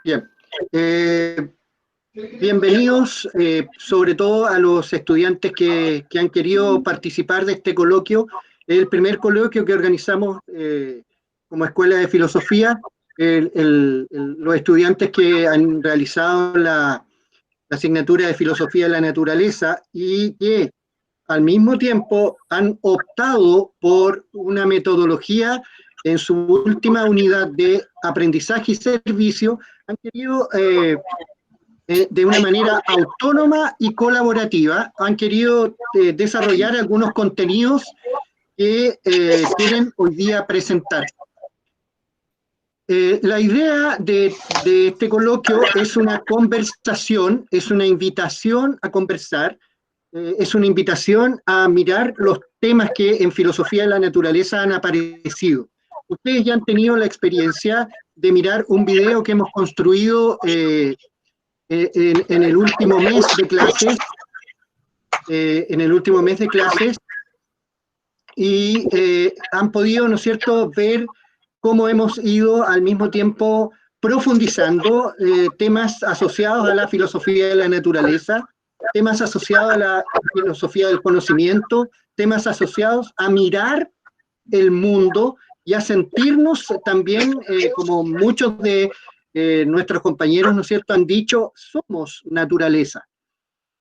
Bien. Bienvenidos, sobre todo a los estudiantes que han querido participar de este coloquio. Es el primer coloquio que organizamos como Escuela de Filosofía. Los estudiantes que han realizado la asignatura de Filosofía de la Naturaleza y que al mismo tiempo han optado por una metodología en su última unidad de aprendizaje y servicio, han querido de una manera autónoma y colaborativa, han querido desarrollar algunos contenidos que quieren hoy día presentar. La idea de este coloquio es una conversación, es una invitación a conversar, es una invitación a mirar los temas que en filosofía de la naturaleza han aparecido. Ustedes ya han tenido la experiencia de mirar un video que hemos construido en el último mes de clases, y han podido, ¿no es cierto?, ver cómo hemos ido al mismo tiempo profundizando temas asociados a la filosofía de la naturaleza, temas asociados a la filosofía del conocimiento, temas asociados a mirar el mundo y a sentirnos también, como muchos de nuestros compañeros, ¿no es cierto?, han dicho, somos naturaleza.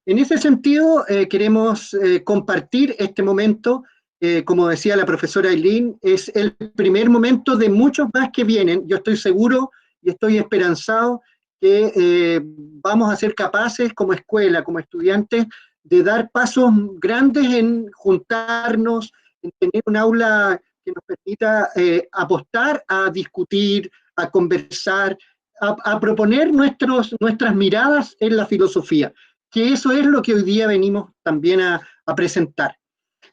En ese sentido, queremos compartir este momento. Como decía la profesora Eileen, es el primer momento de muchos más que vienen. Yo estoy seguro y estoy esperanzado que vamos a ser capaces como escuela, como estudiantes, de dar pasos grandes en juntarnos, en tener un aula que nos permita apostar a discutir, a conversar, a proponer nuestras miradas en la filosofía, que eso es lo que hoy día venimos también a presentar.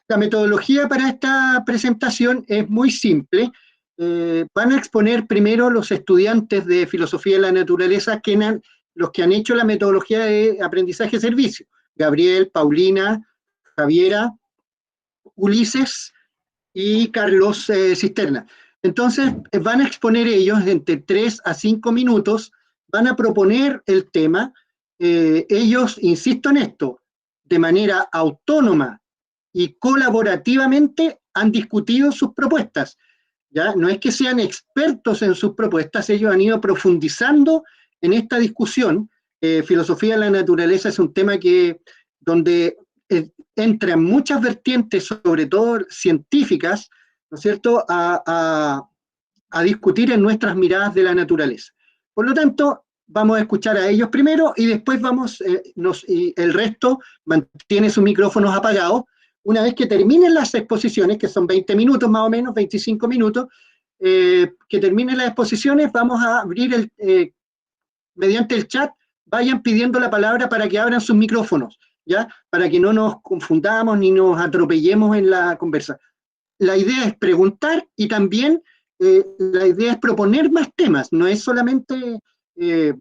La metodología para esta presentación es muy simple. Van a exponer primero los estudiantes de Filosofía de la Naturaleza, los que han hecho la metodología de aprendizaje-servicio. Gabriel, Paulina, Javiera, Ulises y Carlos Cisterna. Entonces, van a exponer ellos entre 3 a 5 minutos, van a proponer el tema. Ellos, insisto en esto, de manera autónoma y colaborativamente han discutido sus propuestas. ¿Ya? No es que sean expertos en sus propuestas, ellos han ido profundizando en esta discusión. Filosofía de la naturaleza es un tema donde entran muchas vertientes, sobre todo científicas, ¿no es cierto?, a discutir en nuestras miradas de la naturaleza. Por lo tanto, vamos a escuchar a ellos primero y después y el resto mantiene sus micrófonos apagados. Una vez que terminen las exposiciones, que son 20 minutos más o menos, 25 minutos, que terminen las exposiciones, vamos a abrir mediante el chat, vayan pidiendo la palabra para que abran sus micrófonos, ¿ya? Para que no nos confundamos ni nos atropellemos en la conversa. La idea es preguntar y también la idea es proponer más temas, no es solamente en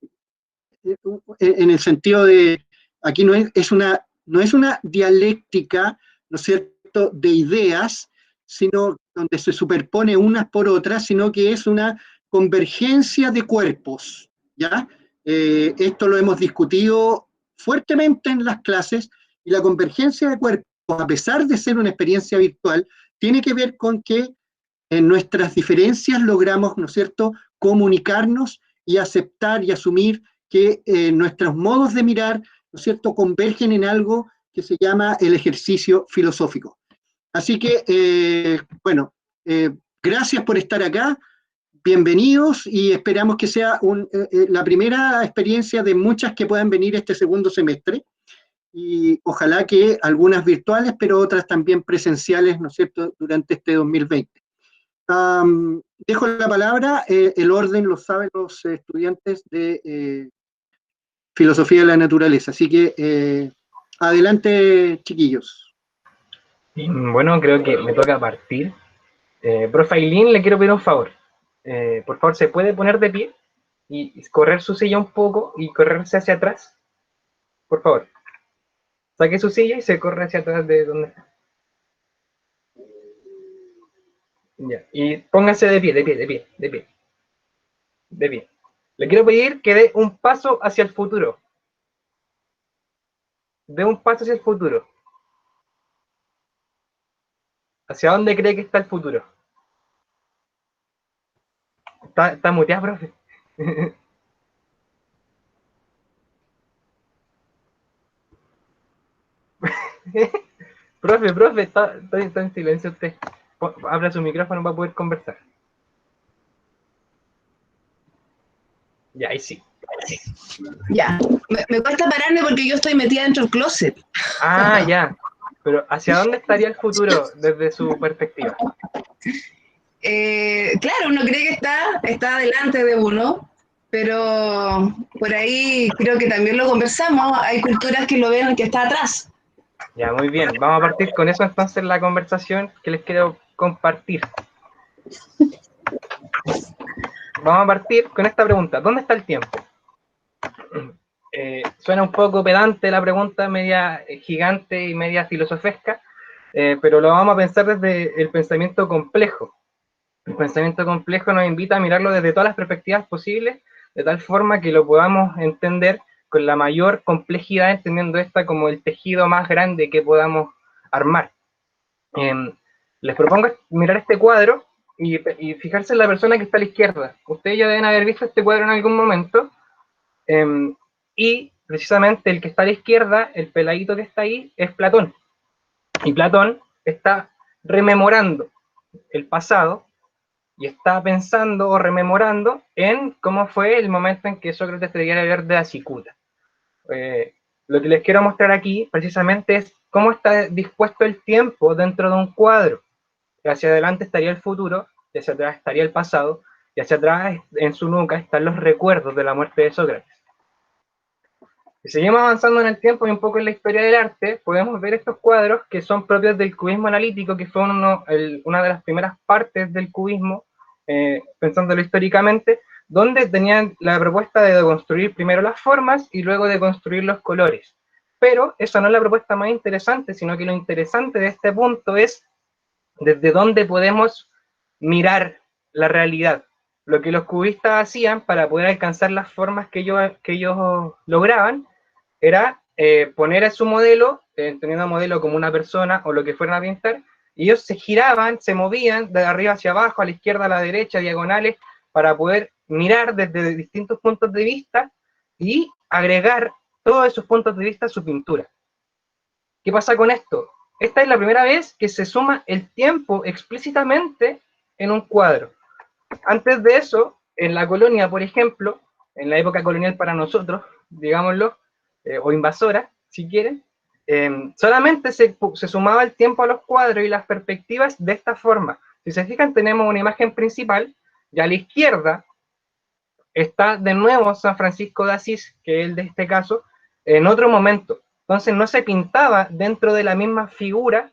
el sentido de, aquí no es una dialéctica, ¿no es cierto?, de ideas, sino donde se superpone unas por otras, sino que es una convergencia de cuerpos, ¿ya? Esto lo hemos discutido fuertemente en las clases, y la convergencia de cuerpos, a pesar de ser una experiencia virtual, tiene que ver con que en nuestras diferencias logramos, ¿no es cierto?, comunicarnos y aceptar y asumir que nuestros modos de mirar, ¿no es cierto?, convergen en algo que se llama el ejercicio filosófico. Así que, bueno, gracias por estar acá, bienvenidos, y esperamos que sea la primera experiencia de muchas que puedan venir este segundo semestre, y ojalá que algunas virtuales, pero otras también presenciales, ¿no es cierto?, durante este 2020. Dejo la palabra, el orden lo saben los estudiantes de Filosofía de la Naturaleza, así que adelante, chiquillos. Bueno, creo que me toca partir. Profe Ailín, le quiero pedir un favor. Por favor, ¿se puede poner de pie y correr su silla un poco y correrse hacia atrás? Por favor. Saque su silla y se corre hacia atrás de donde está. Ya. Y pónganse de pie, de pie, de pie, de pie. De pie. Le quiero pedir que dé un paso hacia el futuro. Dé un paso hacia el futuro. ¿Hacia dónde cree que está el futuro? Está muteado, profe. Profe, está en silencio usted. Abra su micrófono para poder conversar. Ya, ahí sí. Ya, me cuesta pararme porque yo estoy metida dentro del closet. Ah, ya. Pero ¿hacia dónde estaría el futuro desde su perspectiva? Claro, uno cree que está delante de uno, pero por ahí creo que también lo conversamos, hay culturas que lo ven que está atrás. Ya, muy bien. Vamos a partir con eso entonces la conversación que les quiero compartir. Vamos a partir con esta pregunta. ¿Dónde está el tiempo? Suena un poco pedante la pregunta, media gigante y media filosofesca, pero lo vamos a pensar desde el pensamiento complejo. El pensamiento complejo nos invita a mirarlo desde todas las perspectivas posibles, de tal forma que lo podamos entender con la mayor complejidad, entendiendo esta como el tejido más grande que podamos armar. Les propongo mirar este cuadro y fijarse en la persona que está a la izquierda. Ustedes ya deben haber visto este cuadro en algún momento, y precisamente el que está a la izquierda, el peladito que está ahí, es Platón. Y Platón está rememorando el pasado y está pensando o rememorando en cómo fue el momento en que Sócrates tenía que ver de la cicuta. Lo que les quiero mostrar aquí precisamente es cómo está dispuesto el tiempo dentro de un cuadro. Hacia adelante estaría el futuro, y hacia atrás estaría el pasado, y hacia atrás en su nuca están los recuerdos de la muerte de Sócrates. Si seguimos avanzando en el tiempo y un poco en la historia del arte, podemos ver estos cuadros que son propios del cubismo analítico, que fue una de las primeras partes del cubismo, pensándolo históricamente, donde tenían la propuesta de construir primero las formas y luego de construir los colores. Pero esa no es la propuesta más interesante, sino que lo interesante de este punto es desde dónde podemos mirar la realidad. Lo que los cubistas hacían para poder alcanzar las formas que ellos lograban era poner a su modelo, teniendo a modelo como una persona o lo que fueran a pintar, y ellos se giraban, se movían de arriba hacia abajo, a la izquierda, a la derecha, diagonales, para poder mirar desde distintos puntos de vista y agregar todos esos puntos de vista a su pintura. ¿Qué pasa con esto? Esta es la primera vez que se suma el tiempo explícitamente en un cuadro. Antes de eso, en la colonia, por ejemplo, en la época colonial para nosotros, digámoslo, o invasora, si quieren, solamente se sumaba el tiempo a los cuadros y las perspectivas de esta forma. Si se fijan, tenemos una imagen principal, y a la izquierda está de nuevo San Francisco de Asís, que es el de este caso, en otro momento. Entonces no se pintaba dentro de la misma figura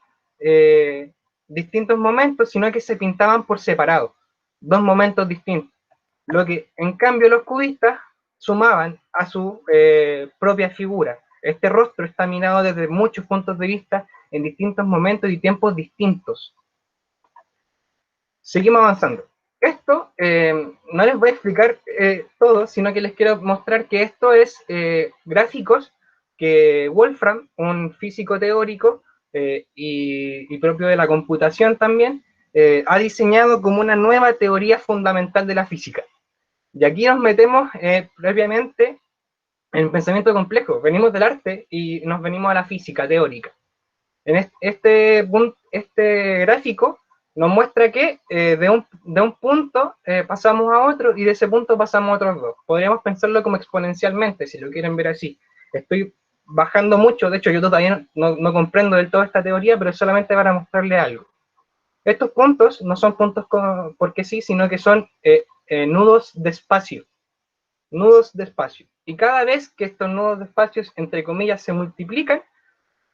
distintos momentos, sino que se pintaban por separado, dos momentos distintos. Lo que en cambio los cubistas sumaban a su propia figura. Este rostro está mirado desde muchos puntos de vista en distintos momentos y tiempos distintos. Seguimos avanzando. Esto no les voy a explicar todo, sino que les quiero mostrar que esto es gráficos que Wolfram, un físico teórico y propio de la computación también, ha diseñado como una nueva teoría fundamental de la física. Y aquí nos metemos previamente en pensamiento complejo. Venimos del arte y nos venimos a la física teórica. En este gráfico nos muestra que de un punto pasamos a otro y de ese punto pasamos a otros dos. Podríamos pensarlo como exponencialmente, si lo quieren ver así. Estoy bajando mucho, de hecho yo todavía no comprendo del todo esta teoría, pero es solamente para mostrarle algo. Estos puntos no son puntos porque sí, sino que son nudos de espacio. Nudos de espacio. Y cada vez que estos nudos de espacio, entre comillas, se multiplican,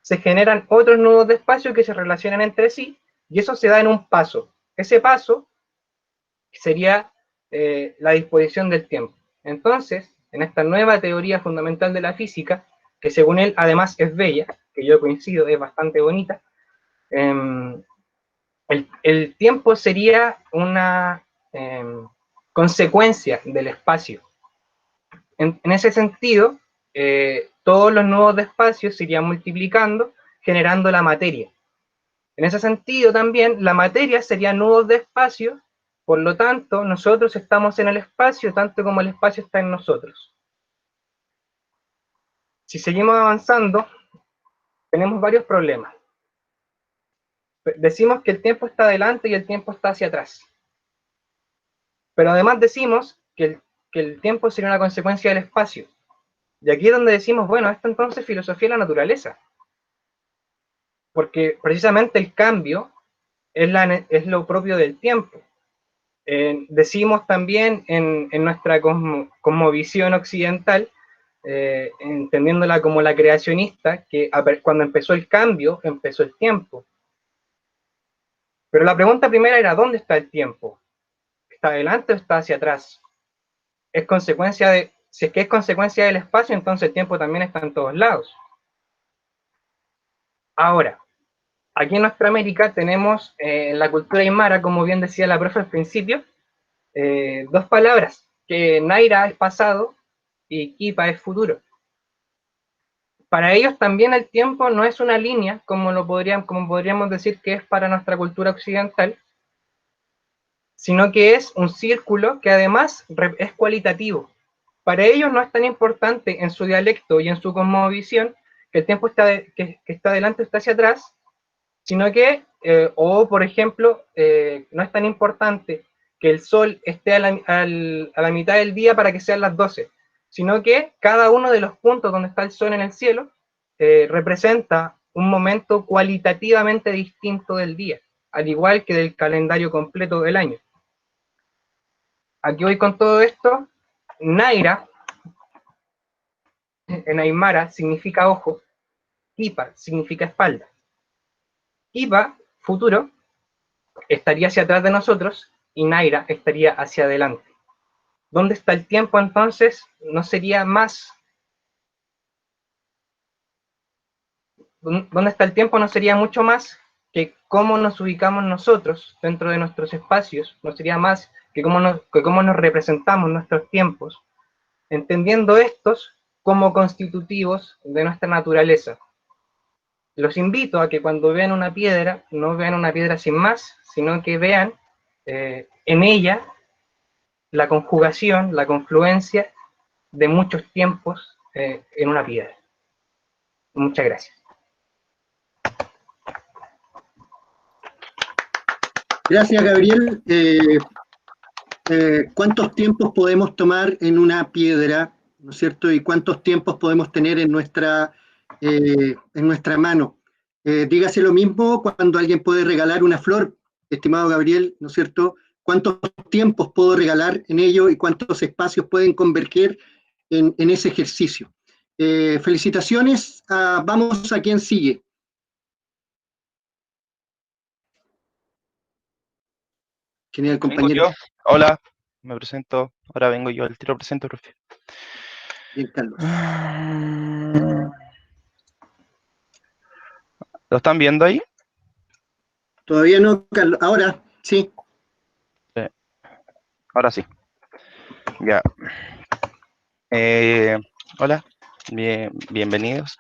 se generan otros nudos de espacio que se relacionan entre sí, y eso se da en un paso. Ese paso sería la disposición del tiempo. Entonces, en esta nueva teoría fundamental de la física, que según él además es bella, que yo coincido, es bastante bonita, el tiempo sería una consecuencia del espacio. En ese sentido, todos los nodos de espacio se irían multiplicando, generando la materia. En ese sentido también, la materia sería nudos de espacio, por lo tanto, nosotros estamos en el espacio tanto como el espacio está en nosotros. Si seguimos avanzando, tenemos varios problemas. Decimos que el tiempo está adelante y el tiempo está hacia atrás. Pero además decimos que el tiempo sería una consecuencia del espacio. Y aquí es donde decimos, bueno, esto entonces es filosofía de la naturaleza. Porque precisamente el cambio es lo propio del tiempo. Decimos también en nuestra cosmovisión occidental, entendiéndola como la creacionista, que cuando empezó el cambio, empezó el tiempo. Pero la pregunta primera era, ¿dónde está el tiempo? ¿Está adelante o está hacia atrás? Si es que es consecuencia del espacio, entonces el tiempo también está en todos lados. Ahora, aquí en nuestra América tenemos en la cultura aymara, como bien decía la profe al principio, dos palabras, que Naira es pasado y Kipa es futuro. Para ellos también el tiempo no es una línea, como podríamos decir que es para nuestra cultura occidental, sino que es un círculo que además es cualitativo. Para ellos no es tan importante en su dialecto y en su cosmovisión que el tiempo que está adelante o está hacia atrás, sino que, o por ejemplo, no es tan importante que el sol esté a la mitad del día para que sean las 12, sino que cada uno de los puntos donde está el sol en el cielo representa un momento cualitativamente distinto del día, al igual que del calendario completo del año. Aquí voy con todo esto. Naira, en Aymara, significa ojo. Kipa significa espalda. Kipa, futuro, estaría hacia atrás de nosotros y Naira estaría hacia adelante. ¿Dónde está el tiempo entonces? No sería más... ¿Dónde está el tiempo? No sería mucho más que cómo nos ubicamos nosotros dentro de nuestros espacios, no sería más que cómo nos representamos nuestros tiempos, entendiendo estos como constitutivos de nuestra naturaleza. Los invito a que cuando vean una piedra, no vean una piedra sin más, sino que vean en ella la conjugación, la confluencia de muchos tiempos en una piedra. Muchas gracias. Gracias, Gabriel. ¿Cuántos tiempos podemos tomar en una piedra, ¿no es cierto? ¿Y cuántos tiempos podemos tener en nuestra mano? Dígase lo mismo cuando alguien puede regalar una flor, estimado Gabriel, ¿no es cierto? ¿Cuántos tiempos puedo regalar en ello y cuántos espacios pueden converger en ese ejercicio? Felicitaciones. Vamos a quien sigue. Genial, compañero. Hola, me presento. Ahora vengo yo al tiro presento, profe. Bien, Carlos. ¿Lo están viendo ahí? Todavía no, Carlos. Ahora, sí. Ahora sí. Ya. Hola, bienvenidos.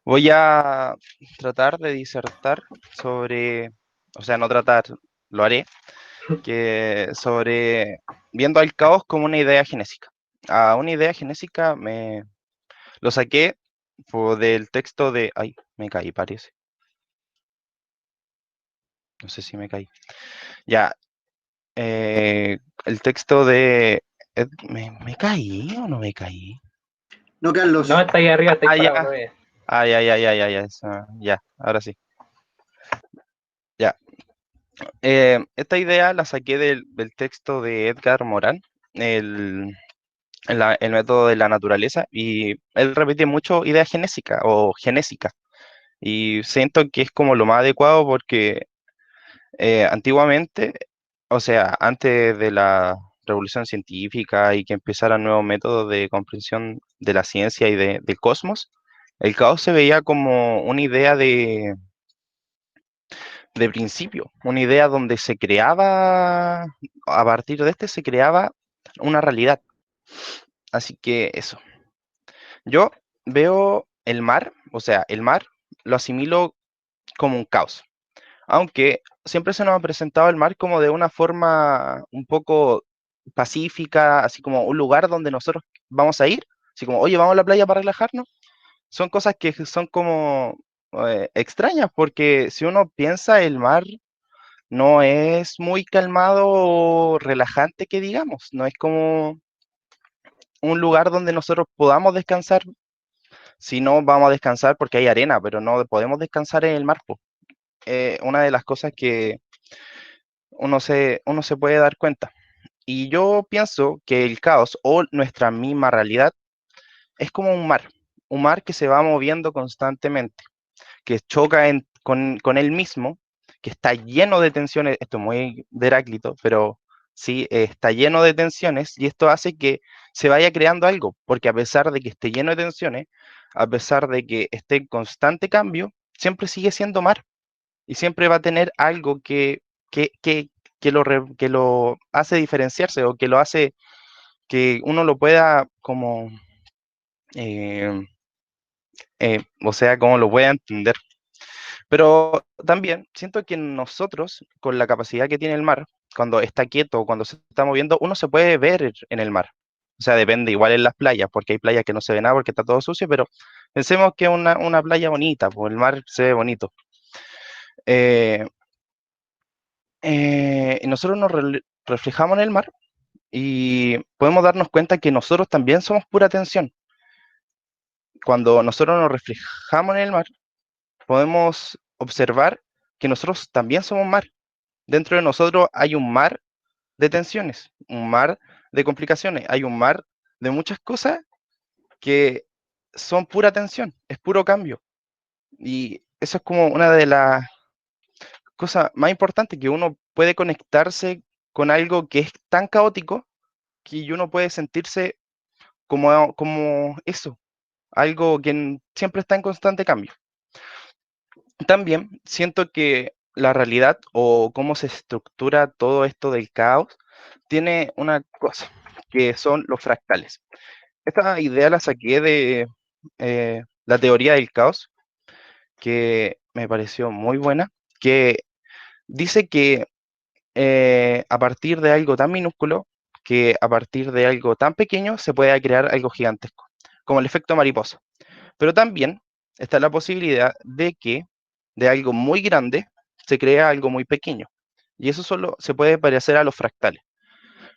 Voy a tratar de disertar sobre, o sea, no tratar, lo haré, sobre viendo al caos como una idea genésica. A una idea genésica lo saqué del texto de... Ay, me caí, parece. No sé si me caí. Ya. El texto de... ¿Me caí o no me caí? No, Carlos. No, está ahí arriba, está ahí parado. Ya, ahora sí. Ya. Esta idea la saqué del texto de Edgar Morin, el método de la naturaleza, y él repite mucho idea genésica o genésica. Y siento que es como lo más adecuado porque antiguamente, o sea, antes de la revolución científica y que empezaran nuevos métodos de comprensión de la ciencia y del cosmos, el caos se veía como una idea de principio, una idea donde se creaba, a partir de este se creaba una realidad. Así que eso. Yo veo el mar, o sea, el mar lo asimilo como un caos, aunque siempre se nos ha presentado el mar como de una forma un poco pacífica, así como un lugar donde nosotros vamos a ir, así como, oye, vamos a la playa para relajarnos. Son cosas que son como extrañas, porque si uno piensa, el mar no es muy calmado o relajante que digamos, no es como un lugar donde nosotros podamos descansar. Si no vamos a descansar porque hay arena, pero no podemos descansar en el mar, po. Una de las cosas que uno se puede dar cuenta. Y yo pienso que el caos o nuestra misma realidad es como un mar que se va moviendo constantemente, que choca con él mismo, que está lleno de tensiones. Esto es muy de Heráclito, pero sí, está lleno de tensiones, y esto hace que se vaya creando algo, porque a pesar de que esté lleno de tensiones, a pesar de que esté en constante cambio, siempre sigue siendo mar, y siempre va a tener algo que, que, que lo hace diferenciarse, o que lo hace que uno lo pueda como, eh, o sea, como lo pueda entender. Pero también siento que nosotros, con la capacidad que tiene el mar, cuando está quieto, cuando se está moviendo, uno se puede ver en el mar. O sea, depende, igual en las playas, porque hay playas que no se ve nada porque está todo sucio, pero pensemos que una playa bonita, pues el mar se ve bonito. Eh, y nosotros nos reflejamos en el mar y podemos darnos cuenta que nosotros también somos pura tensión. Cuando nosotros nos reflejamos en el mar, podemos observar que nosotros también somos mar. Dentro de nosotros hay un mar de tensiones, un mar de complicaciones, hay un mar de muchas cosas que son pura tensión, es puro cambio. Y eso es como una de las cosas más importantes, que uno puede conectarse con algo que es tan caótico que uno puede sentirse como eso, algo que siempre está en constante cambio. También siento que la realidad, o cómo se estructura todo esto del caos, tiene una cosa, que son los fractales. Esta idea la saqué de la teoría del caos, que me pareció muy buena, que dice que a partir de algo tan minúsculo, que a partir de algo tan pequeño se puede crear algo gigantesco, como el efecto mariposa. Pero también está la posibilidad de que de algo muy grande se crea algo muy pequeño. Y eso solo se puede parecer a los fractales.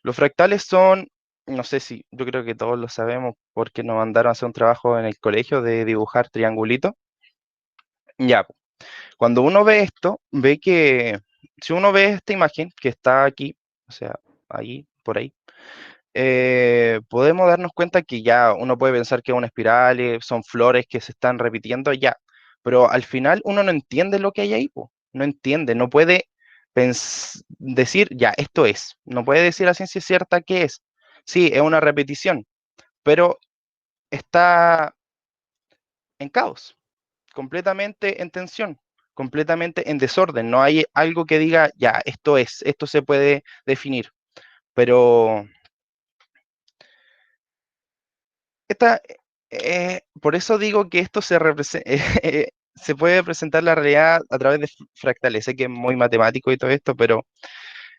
Los fractales son, no sé si, yo creo que todos lo sabemos porque nos mandaron a hacer un trabajo en el colegio de dibujar triangulitos. Ya, cuando uno ve esto, ve que si uno ve esta imagen que está aquí, o sea, ahí, por ahí, podemos darnos cuenta que ya uno puede pensar que es una espiral, son flores que se están repitiendo ya, pero al final uno no entiende lo que hay ahí, po. No entiende, no puede decir, ya, esto es, no puede decir a ciencia cierta qué es. Sí, es una repetición, pero está en caos, completamente en tensión, completamente en desorden. No hay algo que diga, ya, esto es, esto se puede definir, pero esta, por eso digo que esto se puede presentar la realidad a través de fractales. Sé que es muy matemático y todo esto, pero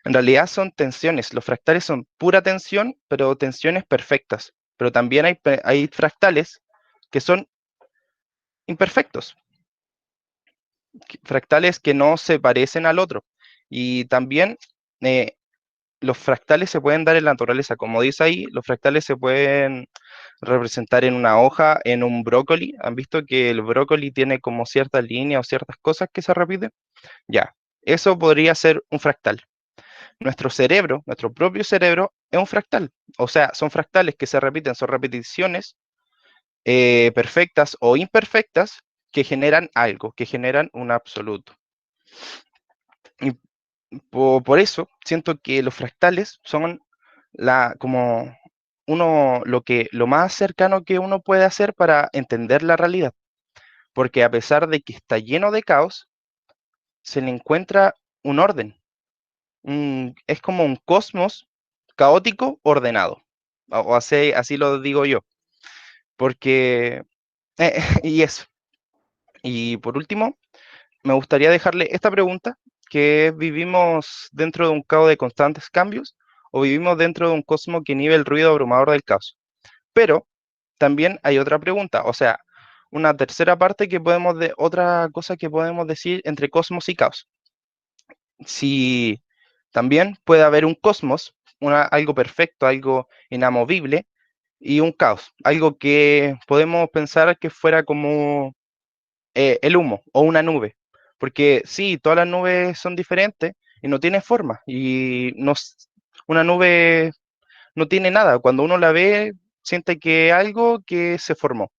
en realidad son tensiones. Los fractales son pura tensión, pero tensiones perfectas. Pero también hay fractales que son imperfectos, fractales que no se parecen al otro. Y también eh, los fractales se pueden dar en la naturaleza. Como dice ahí, los fractales se pueden representar en una hoja, en un brócoli. ¿Han visto que el brócoli tiene como ciertas líneas o ciertas cosas que se repiten? Ya, eso podría ser un fractal. Nuestro cerebro, nuestro propio cerebro, es un fractal. O sea, son fractales que se repiten, son repeticiones perfectas o imperfectas que generan algo, que generan un absoluto. Y por eso siento que los fractales son como lo más cercano que uno puede hacer para entender la realidad, porque a pesar de que está lleno de caos, se le encuentra un orden. Es como un cosmos caótico ordenado, o así lo digo yo, porque, y eso. Y por último, me gustaría dejarle esta pregunta, que es, ¿vivimos dentro de un caos de constantes cambios o vivimos dentro de un cosmos que inhibe el ruido abrumador del caos? Pero también hay otra pregunta, o sea, una tercera parte otra cosa que podemos decir entre cosmos y caos. Si también puede haber un cosmos, algo perfecto, algo inamovible, y un caos, algo que podemos pensar que fuera como el humo o una nube, porque sí, todas las nubes son diferentes y no tienen forma, una nube no tiene nada, cuando uno la ve siente que algo que se formó,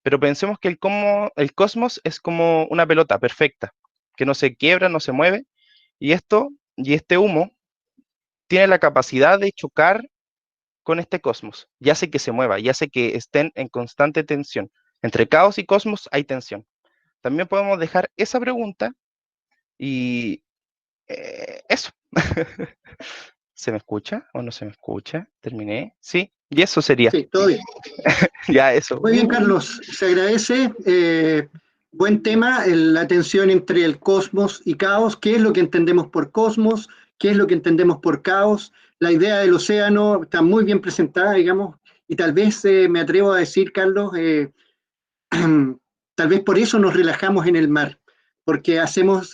pero pensemos que el cosmos es como una pelota perfecta, que no se quiebra, no se mueve, y este humo tiene la capacidad de chocar con este cosmos, y hace que se mueva, y hace que estén en constante tensión. Entre caos y cosmos hay tensión. También podemos dejar esa pregunta y eso. ¿Se me escucha o no se me escucha? Terminé. Sí, y eso sería. Sí, todo bien. Ya, eso. Muy bien, Carlos, se agradece. Buen tema, la tensión entre el cosmos y caos. ¿Qué es lo que entendemos por cosmos? ¿Qué es lo que entendemos por caos? La idea del océano está muy bien presentada, digamos, y tal vez me atrevo a decir, Carlos, tal vez por eso nos relajamos en el mar, porque hacemos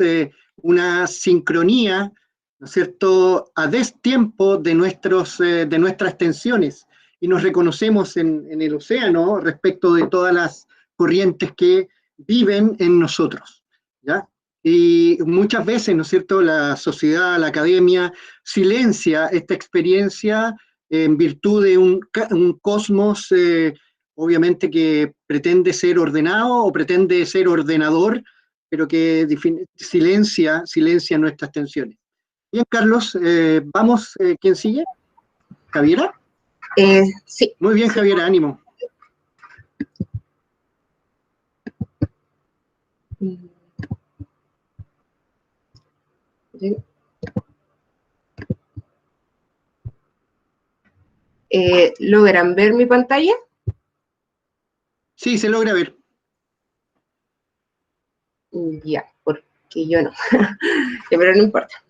una sincronía, ¿no es cierto?, a destiempo de nuestras tensiones y nos reconocemos en el océano respecto de todas las corrientes que viven en nosotros, ¿ya? Y muchas veces, ¿no es cierto?, la sociedad, la academia silencia esta experiencia en virtud de un cosmos obviamente que pretende ser ordenado o pretende ser ordenador, pero que silencia nuestras tensiones. Bien, Carlos, vamos, ¿quién sigue? ¿Javiera? Sí. Muy bien, Javiera, ánimo. ¿Logran ver mi pantalla? Sí, se logra ver. Ya, porque yo no. Pero no importa.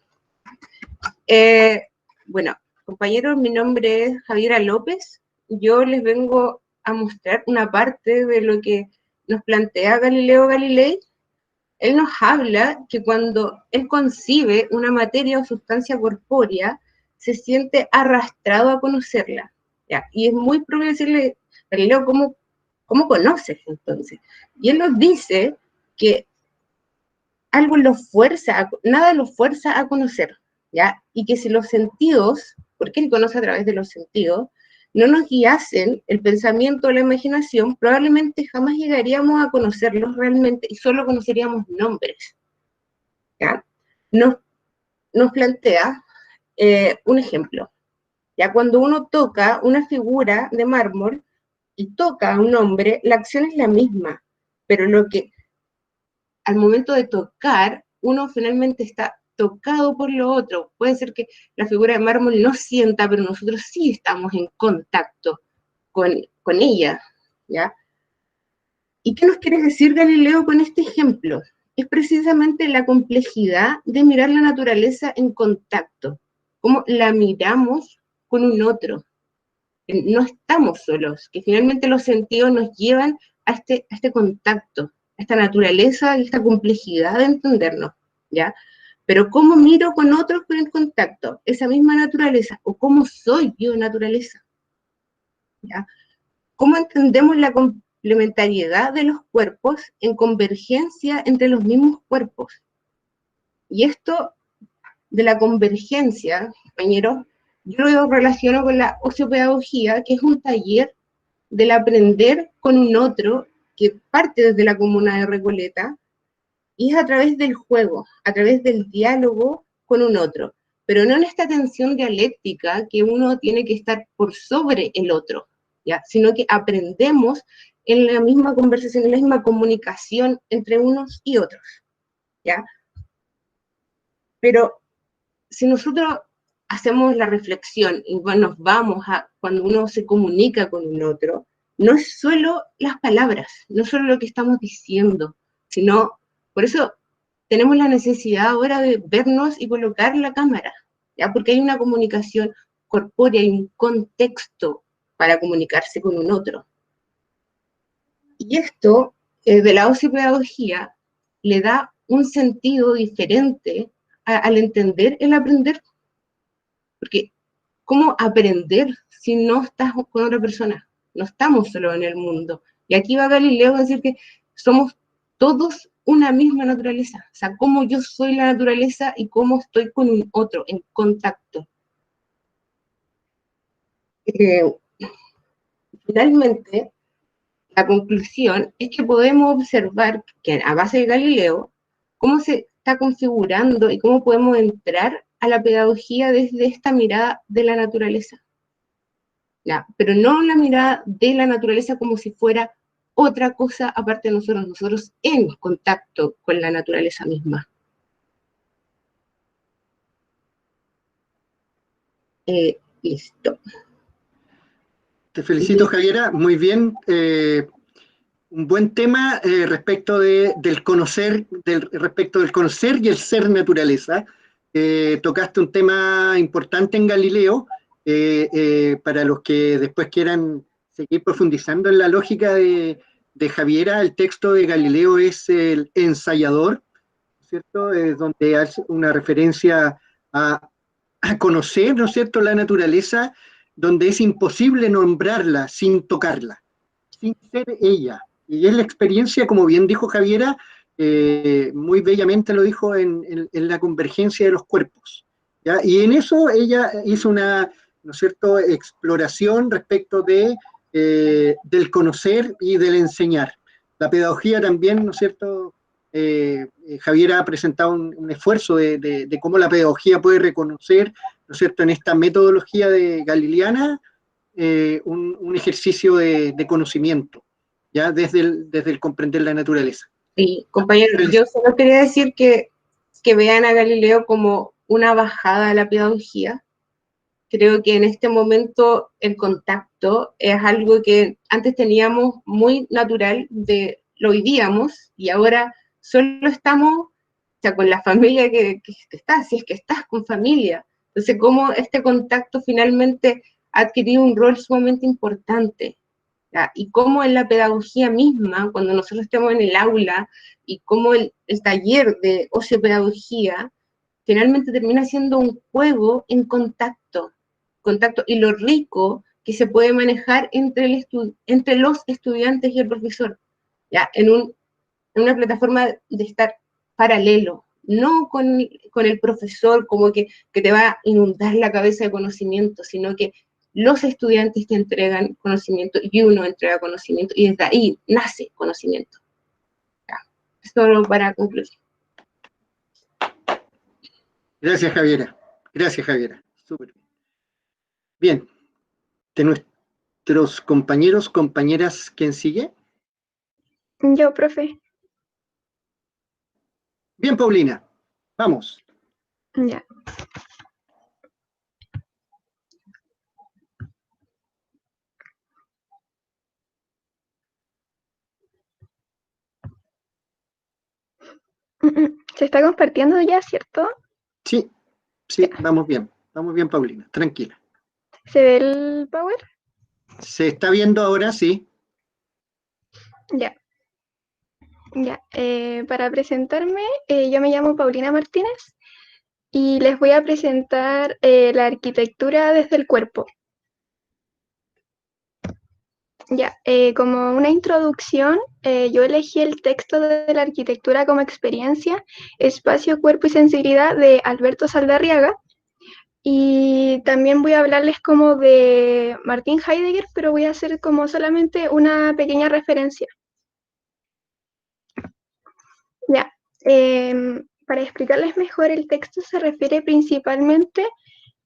Bueno, compañeros, mi nombre es Javiera López. Yo les vengo a mostrar una parte de lo que nos plantea Galileo Galilei. Él nos habla que cuando él concibe una materia o sustancia corpórea, se siente arrastrado a conocerla. ¿Ya? Y es muy propio decirle, Galileo, ¿cómo conoces entonces? Y él nos dice que nada lo fuerza a conocer, ¿ya? Y que si los sentidos, porque él conoce a través de los sentidos, no nos guiasen el pensamiento o la imaginación, probablemente jamás llegaríamos a conocerlos realmente y solo conoceríamos nombres, ¿ya? Nos plantea un ejemplo, ¿ya? Cuando uno toca una figura de mármol y toca a un hombre, la acción es la misma, pero lo que al momento de tocar, uno finalmente está tocado por lo otro. Puede ser que la figura de mármol no sienta, pero nosotros sí estamos en contacto con ella, ¿ya? ¿Y qué nos quiere decir Galileo con este ejemplo? Es precisamente la complejidad de mirar la naturaleza en contacto, cómo la miramos con un otro. No estamos solos, que finalmente los sentidos nos llevan a este contacto, a esta naturaleza y esta complejidad de entendernos, ¿ya? Pero ¿cómo miro con otros con el contacto? Esa misma naturaleza, o ¿cómo soy yo naturaleza? ¿Ya? ¿Cómo entendemos la complementariedad de los cuerpos en convergencia entre los mismos cuerpos? Y esto de la convergencia, compañeros, yo lo relaciono con la ociopedagogía, que es un taller del aprender con un otro que parte desde la comuna de Recoleta, y es a través del juego, a través del diálogo con un otro, pero no en esta tensión dialéctica que uno tiene que estar por sobre el otro, ¿ya? Sino que aprendemos en la misma conversación, en la misma comunicación entre unos y otros, ¿ya? Pero si nosotros hacemos la reflexión y bueno, nos vamos a cuando uno se comunica con un otro, no es solo las palabras, no es solo lo que estamos diciendo, sino, por eso tenemos la necesidad ahora de vernos y colocar la cámara, ¿ya? Porque hay una comunicación corpórea, hay un contexto para comunicarse con un otro. Y esto, de la pedagogía, le da un sentido diferente al entender el aprender. Porque, ¿cómo aprender si no estás con otra persona? No estamos solo en el mundo. Y aquí va Galileo a decir que somos todos una misma naturaleza. O sea, cómo yo soy la naturaleza y cómo estoy con un otro, en contacto. Finalmente, la conclusión es que podemos observar que a base de Galileo, cómo se está configurando y cómo podemos entrar a la pedagogía desde esta mirada de la naturaleza. Ya, pero no la mirada de la naturaleza como si fuera otra cosa aparte de nosotros, nosotros en contacto con la naturaleza misma. Listo. Te felicito, Javiera, muy bien. Un buen tema respecto del conocer, respecto del conocer y el ser naturaleza. Tocaste un tema importante en Galileo, para los que después quieran seguir profundizando en la lógica de Javiera. El texto de Galileo es el ensayador, ¿cierto? Donde hace una referencia a conocer, ¿no es cierto?, la naturaleza, donde es imposible nombrarla sin tocarla, sin ser ella. Y es la experiencia, como bien dijo Javiera, muy bellamente lo dijo en la convergencia de los cuerpos, ¿ya? Y en eso ella hizo una, ¿no es cierto?, exploración respecto del conocer y del enseñar. La pedagogía también, ¿no es cierto?, Javiera ha presentado un esfuerzo de cómo la pedagogía puede reconocer, ¿no es cierto?, en esta metodología galileana, un ejercicio de conocimiento, ya desde el comprender la naturaleza. Sí, compañero, yo solo quería decir que vean a Galileo como una bajada a la pedagogía. Creo que en este momento el contacto es algo que antes teníamos muy natural, lo vivíamos, y ahora solo estamos, o sea, con la familia que estás, si es que estás con familia. Entonces, cómo este contacto finalmente ha adquirido un rol sumamente importante, ¿ya? Y cómo en la pedagogía misma, cuando nosotros estamos en el aula, y cómo el taller de ocio-pedagogía finalmente termina siendo un juego en contacto, y lo rico que se puede manejar entre los estudiantes y el profesor, ¿ya? En una plataforma de estar paralelo, no con el profesor como que te va a inundar la cabeza de conocimiento, sino que los estudiantes te entregan conocimiento y uno entrega conocimiento, y desde ahí nace conocimiento. ¿Ya? Solo para concluir. Gracias, Javiera. Gracias, Javiera. Súper bien. Bien, de nuestros compañeros, compañeras, ¿quién sigue? Yo, profe. Bien, Paulina, vamos. Ya. Se está compartiendo ya, ¿cierto? Sí, sí, vamos bien, Paulina, tranquila. ¿Se ve el power? ¿Se está viendo ahora? Sí. Ya. Ya. Para presentarme, yo me llamo Paulina Martínez y les voy a presentar la arquitectura desde el cuerpo. Ya, como una introducción, yo elegí el texto de la arquitectura como experiencia, espacio, cuerpo y sensibilidad de Alberto Saldarriaga. Y también voy a hablarles como de Martin Heidegger, pero voy a hacer como solamente una pequeña referencia. Ya, para explicarles mejor, el texto se refiere principalmente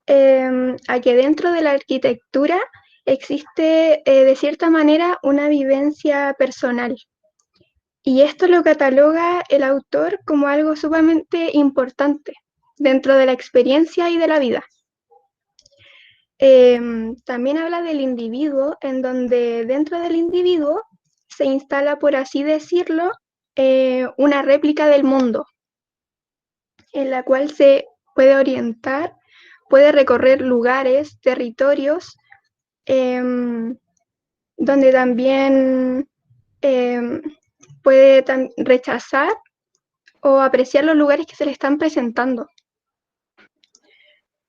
a que dentro de la arquitectura existe de cierta manera una vivencia personal. Y esto lo cataloga el autor como algo sumamente importante, dentro de la experiencia y de la vida. También habla del individuo, en donde dentro del individuo se instala, por así decirlo, una réplica del mundo, en la cual se puede orientar, puede recorrer lugares, territorios, donde también puede rechazar o apreciar los lugares que se le están presentando.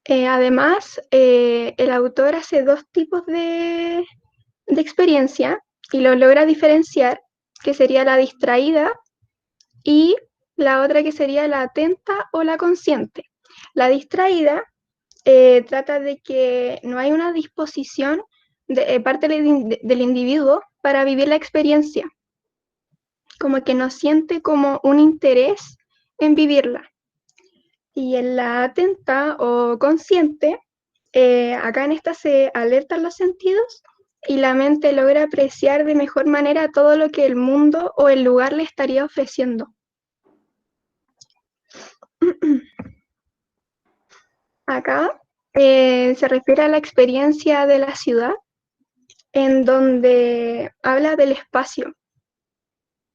Además, el autor hace dos tipos de experiencia y lo logra diferenciar, que sería la distraída y la otra que sería la atenta o la consciente. La distraída trata de que no hay una disposición de parte del individuo para vivir la experiencia, como que no siente como un interés en vivirla. Y en la atenta o consciente, acá en esta se alertan los sentidos y la mente logra apreciar de mejor manera todo lo que el mundo o el lugar le estaría ofreciendo. Acá se refiere a la experiencia de la ciudad, en donde habla del espacio,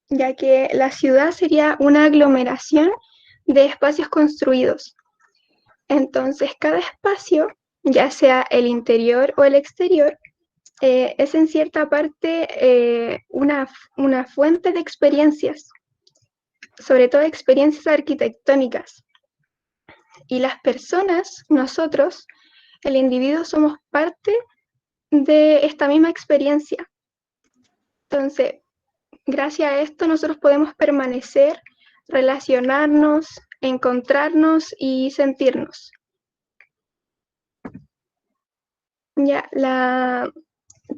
ya que la ciudad sería una aglomeración de espacios construidos. Entonces, cada espacio, ya sea el interior o el exterior, es en cierta parte una fuente de experiencias, sobre todo experiencias arquitectónicas. Y las personas, nosotros, el individuo, somos parte de esta misma experiencia. Entonces, gracias a esto nosotros podemos permanecer, relacionarnos, encontrarnos y sentirnos. Ya, la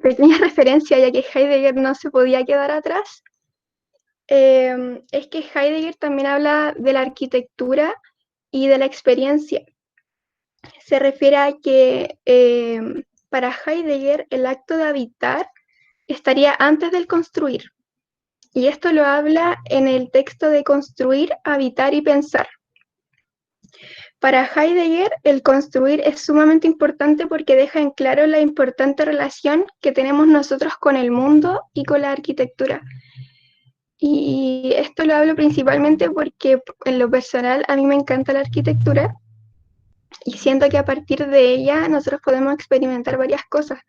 pequeña referencia, ya que Heidegger no se podía quedar atrás, es que Heidegger también habla de la arquitectura y de la experiencia. Se refiere a que para Heidegger el acto de habitar estaría antes del construir. Y esto lo habla en el texto de Construir, Habitar y Pensar. Para Heidegger, el construir es sumamente importante porque deja en claro la importante relación que tenemos nosotros con el mundo y con la arquitectura. Y esto lo hablo principalmente porque en lo personal a mí me encanta la arquitectura y siento que a partir de ella nosotros podemos experimentar varias cosas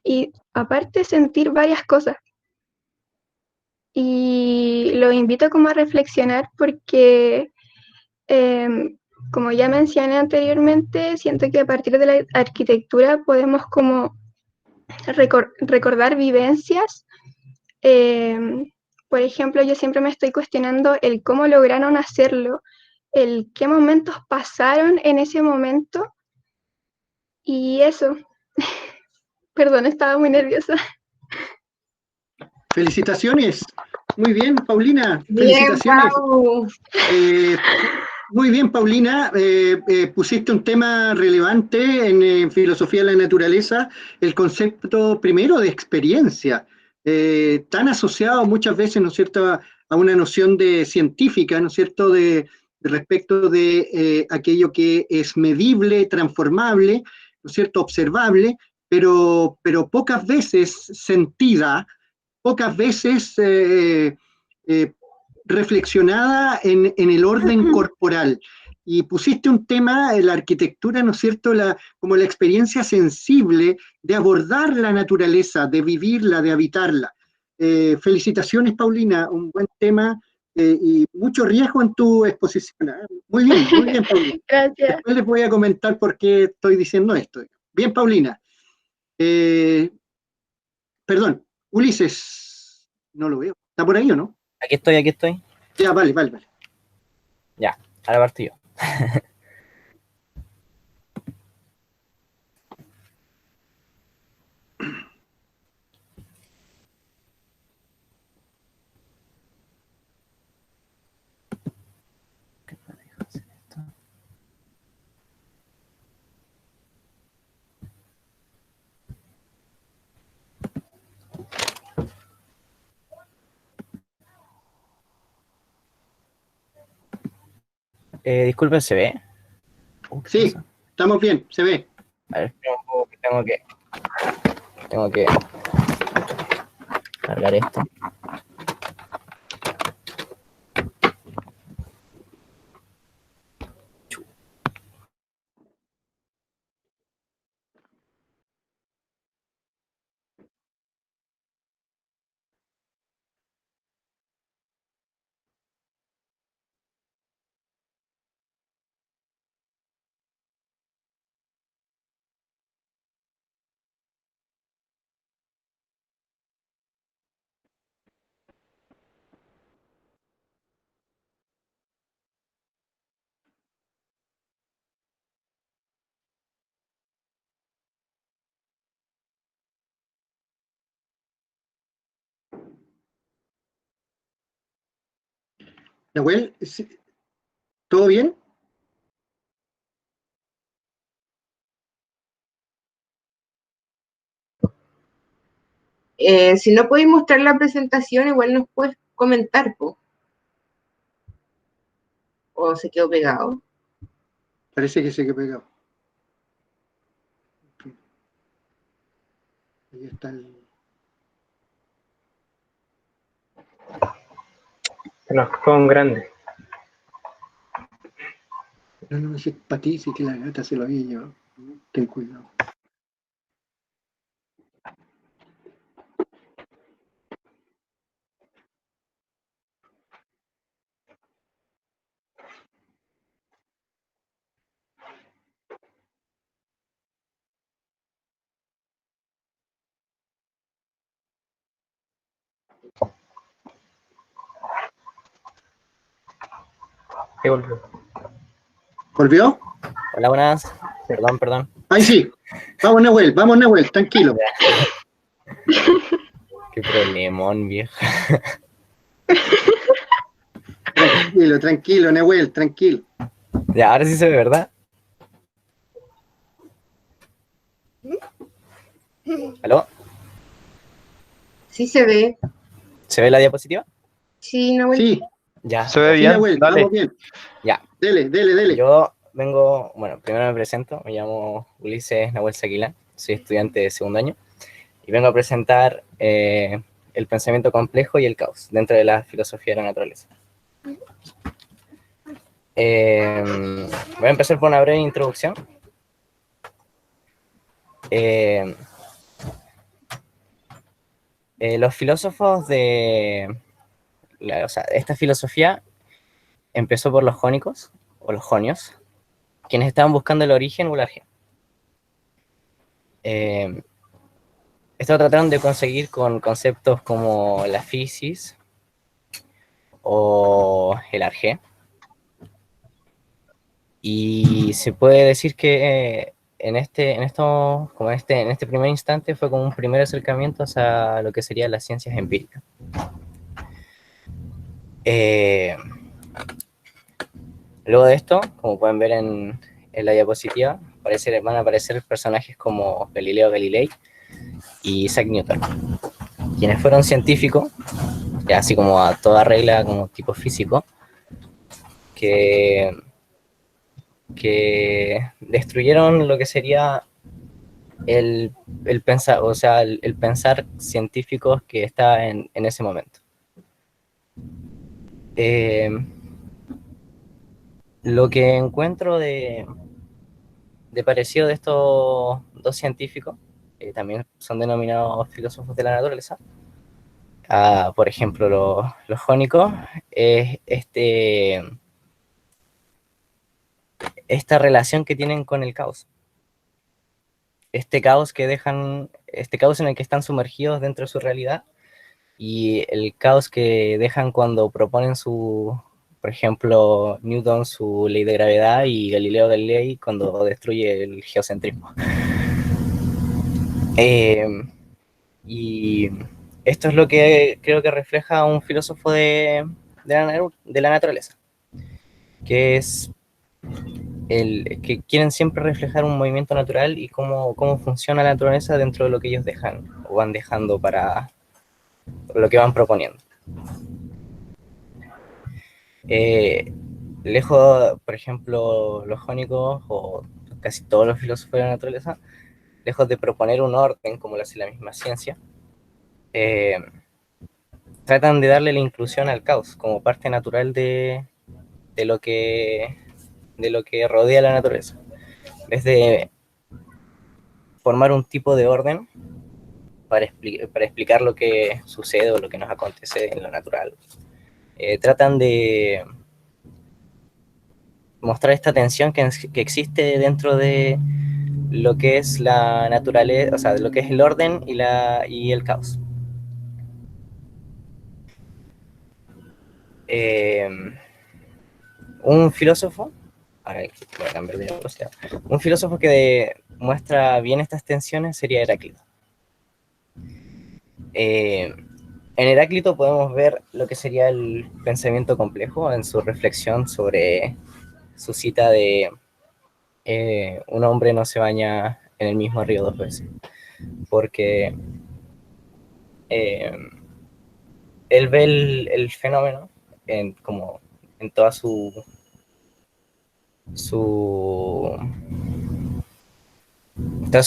y aparte sentir varias cosas. Y lo invito como a reflexionar porque, como ya mencioné anteriormente, siento que a partir de la arquitectura podemos como recordar vivencias. Por ejemplo, yo siempre me estoy cuestionando el cómo lograron hacerlo, el qué momentos pasaron en ese momento y eso. Perdón, estaba muy nerviosa. Felicitaciones. Muy bien, Paulina. Bien, Felicitaciones. Pau. Muy bien, Paulina. Pusiste un tema relevante en filosofía de la naturaleza, el concepto primero de experiencia, tan asociado muchas veces, ¿no es cierto?, a una noción de científica, ¿no es cierto?, de respecto de aquello que es medible, transformable, ¿no es cierto?, observable, pero pocas veces sentida, pocas veces reflexionada en el orden corporal. Y pusiste un tema, la arquitectura, ¿no es cierto?, como la experiencia sensible de abordar la naturaleza, de vivirla, de habitarla. Felicitaciones, Paulina, un buen tema y mucho riesgo en tu exposición. Muy bien, Paulina. Gracias. Después les voy a comentar por qué estoy diciendo esto. Bien, Paulina. Perdón, Ulises, no lo veo. ¿Está por ahí o no? Aquí estoy, aquí estoy. Ya, vale. Ya, ahora parto yo. Disculpen, ¿se ve? Sí, estamos bien, se ve. A ver, espera un poco que tengo que cargar esto. Nahuel, ¿todo bien? Si no podéis mostrar la presentación, igual nos puedes comentar, po. O se quedó pegado. Parece que se quedó pegado. Ahí está el... Se nos fue un grande. No, si es para ti, sí que la gata se lo había llevado. Ten cuidado. Se volvió. ¿Volvió? Hola, buenas. Perdón. Ahí sí. Vamos, Nahuel, tranquilo. Qué problemón, viejo. Tranquilo, Nahuel, tranquilo. Ya, ahora sí se ve, ¿verdad? ¿Aló? Sí se ve. ¿Se ve la diapositiva? Sí, Nahuel. Sí, Ya. Se ve sí, bien, Nahuel, dale. vamos bien. Ya. Dele. Yo vengo, bueno, primero me presento, me llamo Ulises Nahuel Saquilán, soy estudiante de segundo año y vengo a presentar el pensamiento complejo y el caos dentro de la filosofía de la naturaleza. Voy a empezar por una breve introducción. Los filósofos esta filosofía empezó por los jónicos, o los jonios, quienes estaban buscando el origen o el argen. Esto trataron de conseguir con conceptos como la physis o el arjé. Y se puede decir que en este primer instante fue como un primer acercamiento hacia lo que serían las ciencias empíricas. Luego de esto, como pueden ver en la diapositiva, van a aparecer personajes como Galileo Galilei y Isaac Newton, quienes fueron científicos, ya así como a toda regla como tipo físico, que destruyeron lo que sería el pensar científico que está en ese momento. Lo que encuentro de parecido de estos dos científicos, que también son denominados filósofos de la naturaleza, por ejemplo los jónicos, es esta relación que tienen con el caos. Este caos en el que están sumergidos dentro de su realidad y el caos que dejan cuando proponen por ejemplo, Newton su ley de gravedad y Galileo Galilei cuando destruye el geocentrismo. Y esto es lo que creo que refleja un filósofo de la naturaleza, que es que quieren siempre reflejar un movimiento natural y cómo funciona la naturaleza dentro de lo que ellos dejan o van dejando para lo que van proponiendo. lejos, por ejemplo, los jónicos o casi todos los filósofos de la naturaleza, lejos de proponer un orden como lo hace la misma ciencia, tratan de darle la inclusión al caos como parte natural de lo que rodea la naturaleza. En vez de formar un tipo de orden para explicar lo que sucede o lo que nos acontece en lo natural, tratan de mostrar esta tensión que existe dentro de lo que es la naturaleza, o sea, de lo que es el orden y el caos. Un filósofo, voy a cambiar de velocidad, un filósofo que muestra bien estas tensiones sería Heráclito. En Heráclito podemos ver lo que sería el pensamiento complejo en su reflexión sobre su cita de un hombre no se baña en el mismo río 2 veces, porque él ve el fenómeno como en toda su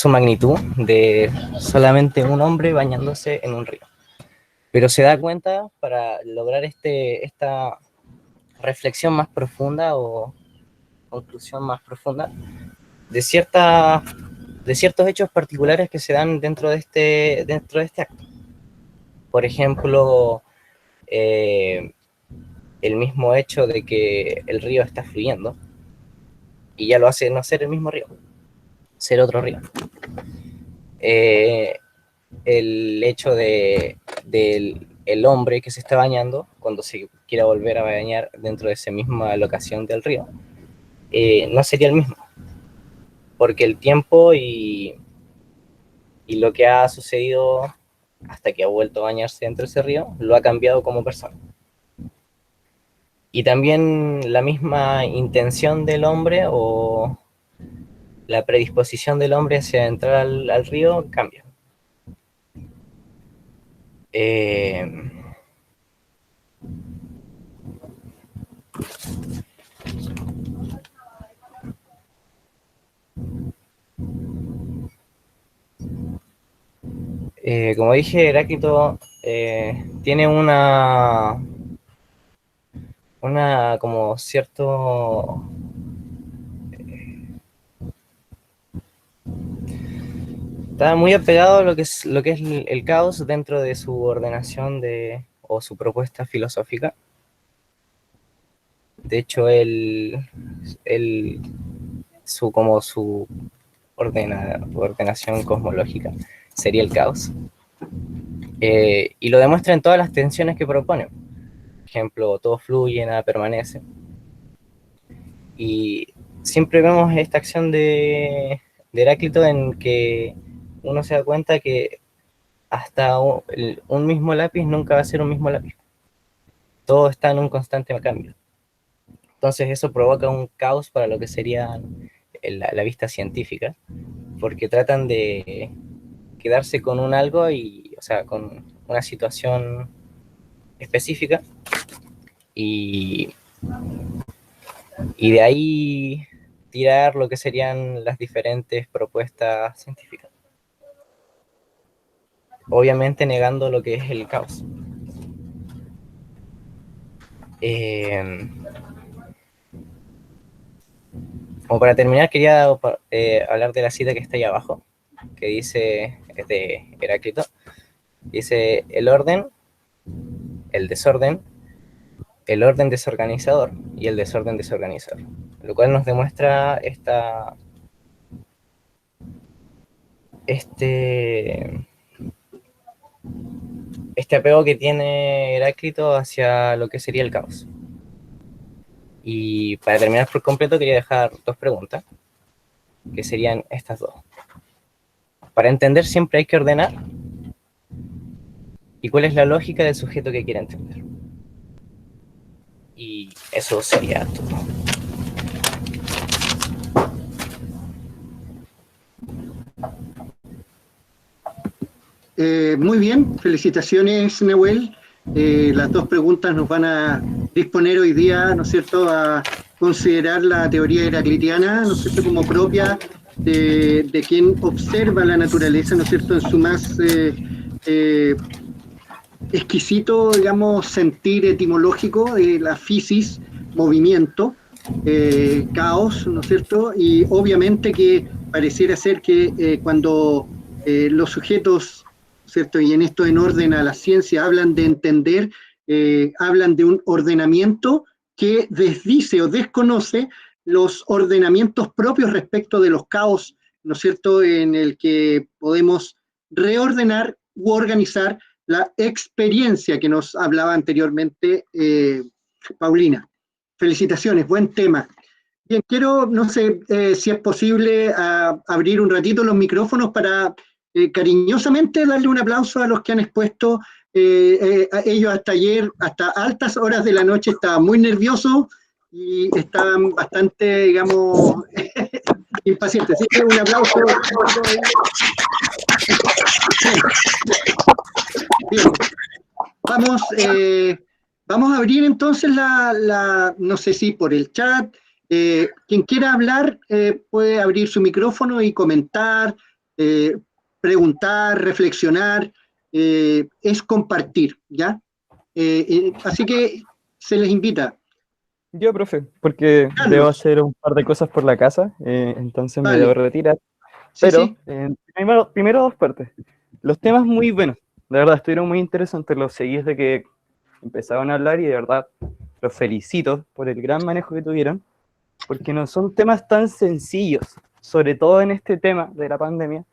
magnitud de solamente un hombre bañándose en un río. Pero se da cuenta, para lograr esta reflexión más profunda o conclusión más profunda, de ciertos hechos particulares que se dan dentro de este acto. Por ejemplo, el mismo hecho de que el río está fluyendo, y ya lo hace no ser el mismo río, ser otro río. El hecho del hombre que se está bañando, cuando se quiera volver a bañar dentro de esa misma locación del río, no sería el mismo, porque el tiempo y lo que ha sucedido hasta que ha vuelto a bañarse dentro de ese río, lo ha cambiado como persona. Y también la misma intención del hombre o la predisposición del hombre hacia entrar al río cambia. Como dije, Heráclito tiene una como cierto está muy apegado a lo que es el caos dentro de su ordenación o su propuesta filosófica. De hecho, su ordenación cosmológica sería el caos. Y lo demuestra en todas las tensiones que propone. Por ejemplo, todo fluye, nada permanece. Y siempre vemos esta acción de Heráclito en que uno se da cuenta que hasta un mismo lápiz nunca va a ser un mismo lápiz. Todo está en un constante cambio. Entonces eso provoca un caos para lo que sería la vista científica, porque tratan de quedarse con un algo o sea, con una situación específica y de ahí tirar lo que serían las diferentes propuestas científicas. Obviamente negando lo que es el caos. Como para terminar, quería hablar de la cita que está ahí abajo, que dice, es de Heráclito, dice: el orden, el desorden, el orden desorganizador y el desorden desorganizador, lo cual nos demuestra este apego que tiene Heráclito hacia lo que sería el caos. Y para terminar por completo, quería dejar dos preguntas, que serían estas dos. Para entender siempre hay que ordenar. ¿Y cuál es la lógica del sujeto que quiere entender? Y eso sería todo. Muy bien, felicitaciones, Nehuen. Las dos preguntas nos van a disponer hoy día, ¿no es cierto?, a considerar la teoría heraclitiana, ¿no es cierto?, como propia de quien observa la naturaleza, ¿no es cierto?, en su más exquisito, digamos, sentir etimológico de la physis, movimiento, caos, ¿no es cierto? Y obviamente que pareciera ser que cuando los sujetos, ¿cierto?, y en esto en orden a la ciencia, hablan de entender, hablan de un ordenamiento que desdice o desconoce los ordenamientos propios respecto de los caos, ¿no es cierto?, en el que podemos reordenar u organizar la experiencia que nos hablaba anteriormente Paulina. Felicitaciones, buen tema. Bien, quiero, no sé si es posible abrir un ratito los micrófonos para cariñosamente darle un aplauso a los que han expuesto. A ellos hasta ayer, hasta altas horas de la noche, estaban muy nerviosos y estaban bastante, digamos, impacientes. Así que un aplauso. Bien. Vamos a abrir entonces no sé si por el chat, quien quiera hablar puede abrir su micrófono y comentar, preguntar, reflexionar, es compartir, ¿ya? Así que se les invita. Yo, profe, porque Carlos. debo hacer un par de cosas por la casa, entonces me Vale. debo retirar. Sí, Pero, sí. primero dos partes. Los temas muy buenos, de verdad, estuvieron muy interesantes, los seguí desde que empezaron a hablar y de verdad los felicito por el gran manejo que tuvieron, porque no son temas tan sencillos, sobre todo en este tema de la pandemia,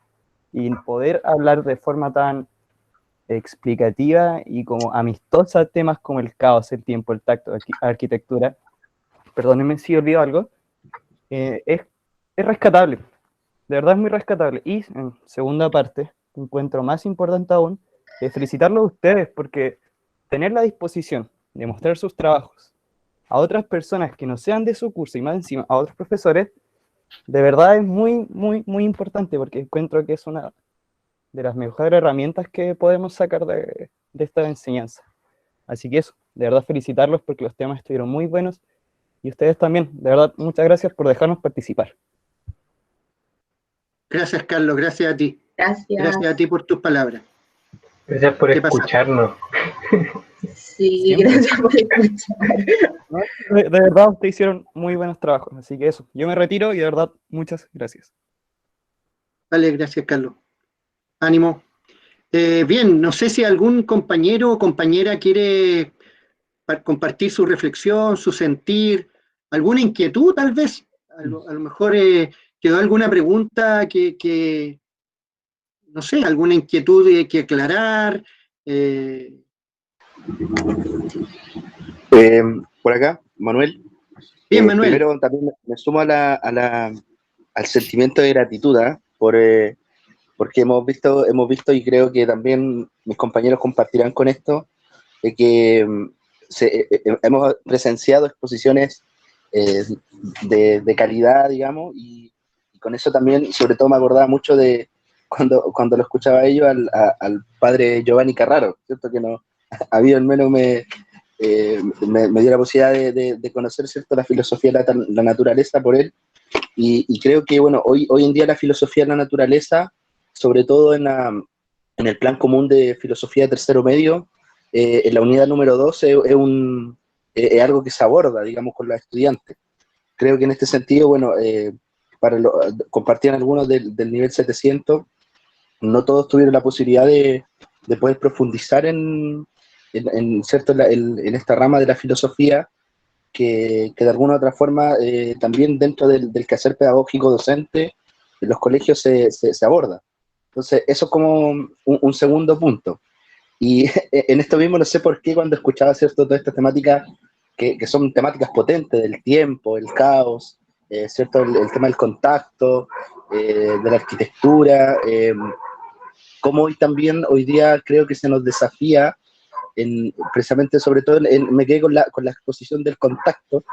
y poder hablar de forma tan explicativa y como amistosa temas como el caos, el tiempo, el tacto, arquitectura, perdónenme si olvido algo, es rescatable, de verdad es muy rescatable. Y en segunda parte, encuentro más importante aún, felicitarlos a ustedes, porque tener la disposición de mostrar sus trabajos a otras personas que no sean de su curso y más encima a otros profesores, de verdad es muy, muy, muy importante, porque encuentro que es una de las mejores herramientas que podemos sacar de esta enseñanza. Así que eso, de verdad felicitarlos porque los temas estuvieron muy buenos y ustedes también, de verdad, muchas gracias por dejarnos participar. Gracias, Carlos, gracias a ti. Gracias. Gracias a ti por tus palabras. Gracias por ¿Qué pasa? escucharnos. Sí, Siempre. gracias por escuchar. De verdad, ustedes hicieron muy buenos trabajos, así que eso, yo me retiro y de verdad, muchas gracias. Vale, gracias, Carlos. Ánimo. Bien, no sé si algún compañero o compañera quiere compartir su reflexión, su sentir, alguna inquietud tal vez. A lo mejor quedó alguna pregunta no sé, alguna inquietud que aclarar. Por acá, Manuel. Bien, Manuel. Primero también me sumo al sentimiento de gratitud, porque hemos visto y creo que también mis compañeros compartirán con esto, de que hemos presenciado exposiciones de calidad, digamos, y con eso también, sobre todo me acordaba mucho de cuando lo escuchaba a ellos, al padre Giovanni Carraro, ¿cierto? Que no, a mí al menos me dio la posibilidad de conocer, ¿cierto?, la filosofía de la naturaleza por él, y creo que, bueno, hoy en día la filosofía de la naturaleza, sobre todo en el plan común de filosofía de tercero medio, en la unidad número 2 es algo que se aborda, digamos, con los estudiantes. Creo que en este sentido, bueno, compartían algunos del nivel 700, no todos tuvieron la posibilidad de poder profundizar ¿cierto?, en esta rama de la filosofía que de alguna u otra forma también dentro del quehacer pedagógico docente en los colegios se aborda. Entonces, eso es como un segundo punto. Y en esto mismo no sé por qué cuando escuchaba, ¿cierto?, todas estas temáticas que son temáticas potentes del tiempo, el caos, ¿cierto?, el tema del contacto, de la arquitectura, como hoy día creo que se nos desafía, precisamente sobre todo, me quedé con la exposición del contacto,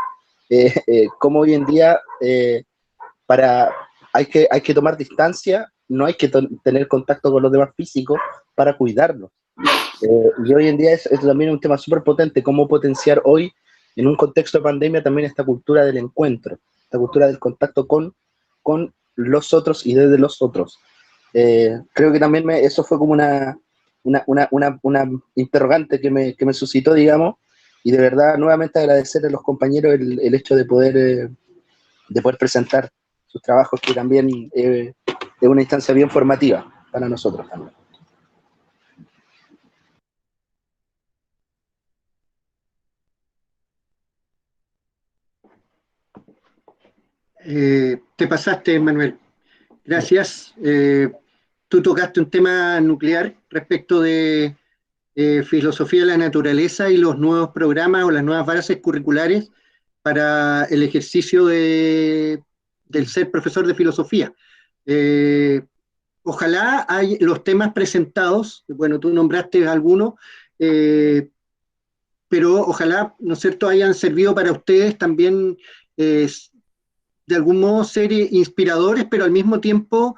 como hoy en día hay que tomar distancia, no hay que tener contacto con los demás físicos para cuidarnos. Y hoy en día es también un tema súper potente, cómo potenciar hoy en un contexto de pandemia también esta cultura del encuentro, esta cultura del contacto con los otros y desde los otros. Creo que también eso fue como una interrogante que me suscitó, digamos, y de verdad nuevamente agradecer a los compañeros el hecho de poder presentar sus trabajos, que también es una instancia bien formativa para nosotros también. Te pasaste, Manuel. Gracias. Tú tocaste un tema nuclear respecto de filosofía de la naturaleza y los nuevos programas o las nuevas bases curriculares para el ejercicio del ser profesor de filosofía. Ojalá los temas presentados, bueno, tú nombraste algunos, pero ojalá, ¿no es cierto?, hayan servido para ustedes también de algún modo ser inspiradores, pero al mismo tiempo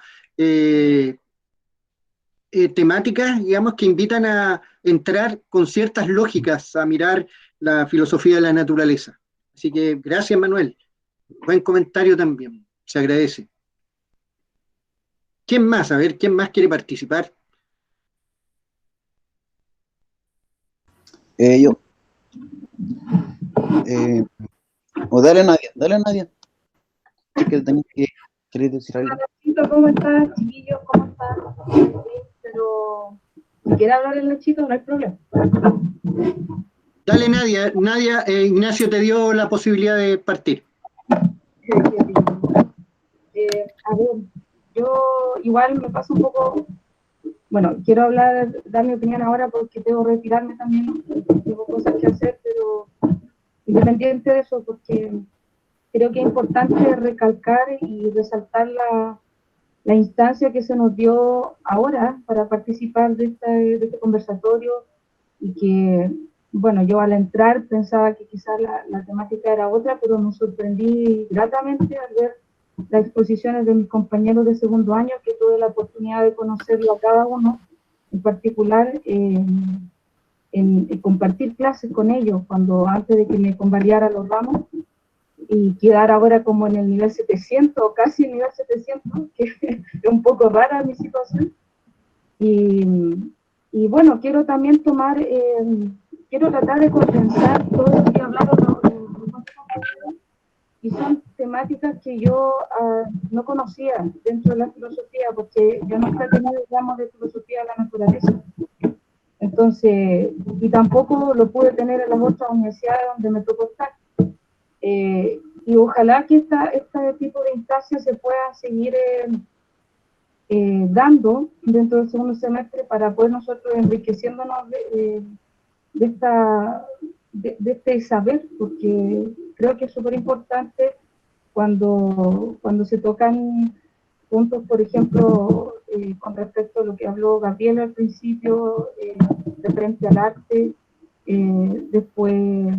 temáticas, digamos, que invitan a entrar con ciertas lógicas a mirar la filosofía de la naturaleza. Así que gracias, Manuel. Buen comentario también, se agradece. ¿Quién más? A ver, ¿quién más quiere participar? Yo. O dale Nadia. Es que tenés que querer decir algo. ¿Cómo estás, chiquillos? ¿Cómo están? Pero si quiere hablar el Nachito, no hay problema. Dale, Nadia. Nadia, Ignacio te dio la posibilidad de partir. A ver, yo igual me paso un poco. Bueno, quiero dar mi opinión ahora porque tengo que retirarme también. Tengo cosas que hacer, pero independiente de eso, porque creo que es importante recalcar y resaltar la instancia que se nos dio ahora para participar de este conversatorio, y que, bueno, yo al entrar pensaba que quizás la temática era otra, pero me sorprendí gratamente al ver las exposiciones de mis compañeros de segundo año, que tuve la oportunidad de conocerlo a cada uno, en particular en compartir clases con ellos, antes de que me convalidara los ramos, y quedar ahora como en el nivel 700, o casi el nivel 700, que es un poco rara mi situación. Y bueno, quiero también quiero tratar de condensar todo lo que hablaron los compañeros, y son temáticas que yo no conocía dentro de la filosofía, porque yo nunca he tenido ramos de filosofía de la naturaleza. Entonces, y tampoco lo pude tener en las otras universidades donde me tocó estar. Y ojalá que este tipo de instancias se puedan seguir dando dentro del segundo semestre, para poder nosotros enriqueciéndonos de este saber, porque creo que es súper importante cuando se tocan puntos, por ejemplo, con respecto a lo que habló Gabriel al principio, referente al arte, después,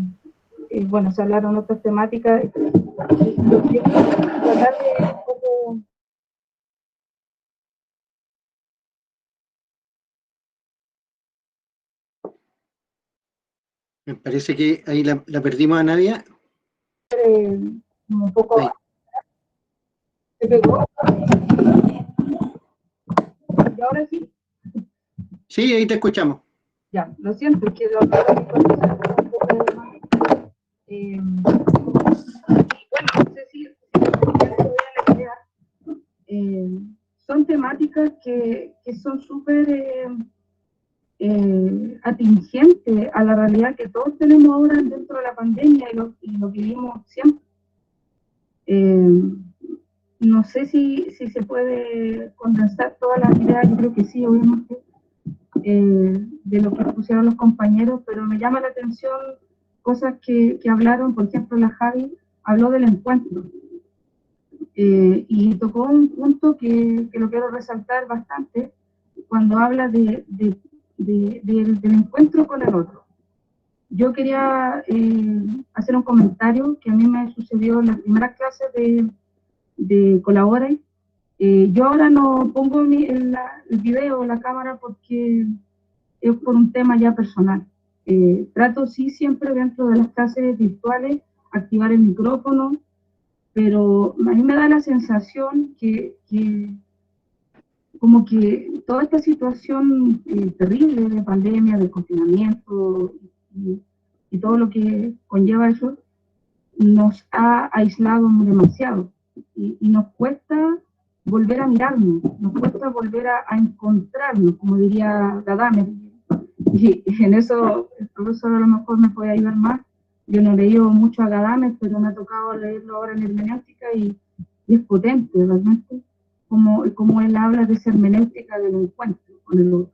bueno, se hablaron otras temáticas, tratar de un poco... Me parece que ahí la perdimos a Nadia. Un poco... Ahí. ¿Se pegó? ¿Y ahora sí? Sí, ahí te escuchamos. Ya, lo siento, es que lo hablaba un poco más. Bueno, no sé si la idea. Son temáticas que son súper atingentes a la realidad que todos tenemos ahora dentro de la pandemia, y lo que vivimos siempre. No sé si se puede condensar todas las ideas, yo creo que sí, obviamente, de lo que pusieron los compañeros, pero me llama la atención cosas que hablaron. Por ejemplo, la Javi habló del encuentro, y tocó un punto que lo quiero resaltar bastante, cuando habla del encuentro con el otro. Yo quería hacer un comentario que a mí me sucedió en las primeras clases de Colabora. Yo ahora no pongo el video, la cámara, porque es por un tema ya personal. Trato sí siempre dentro de las clases virtuales activar el micrófono, pero a mí me da la sensación que como que toda esta situación terrible de pandemia, de confinamiento y todo lo que conlleva eso, nos ha aislado demasiado y nos cuesta volver a mirarnos, nos cuesta volver a encontrarnos, como diría Gadamer. Y en eso el profesor a lo mejor me puede ayudar más. Yo no he leído mucho a Gadamer, pero me ha tocado leerlo ahora en hermenéutica y es potente realmente, como él habla de esa hermenéutica del encuentro con el otro.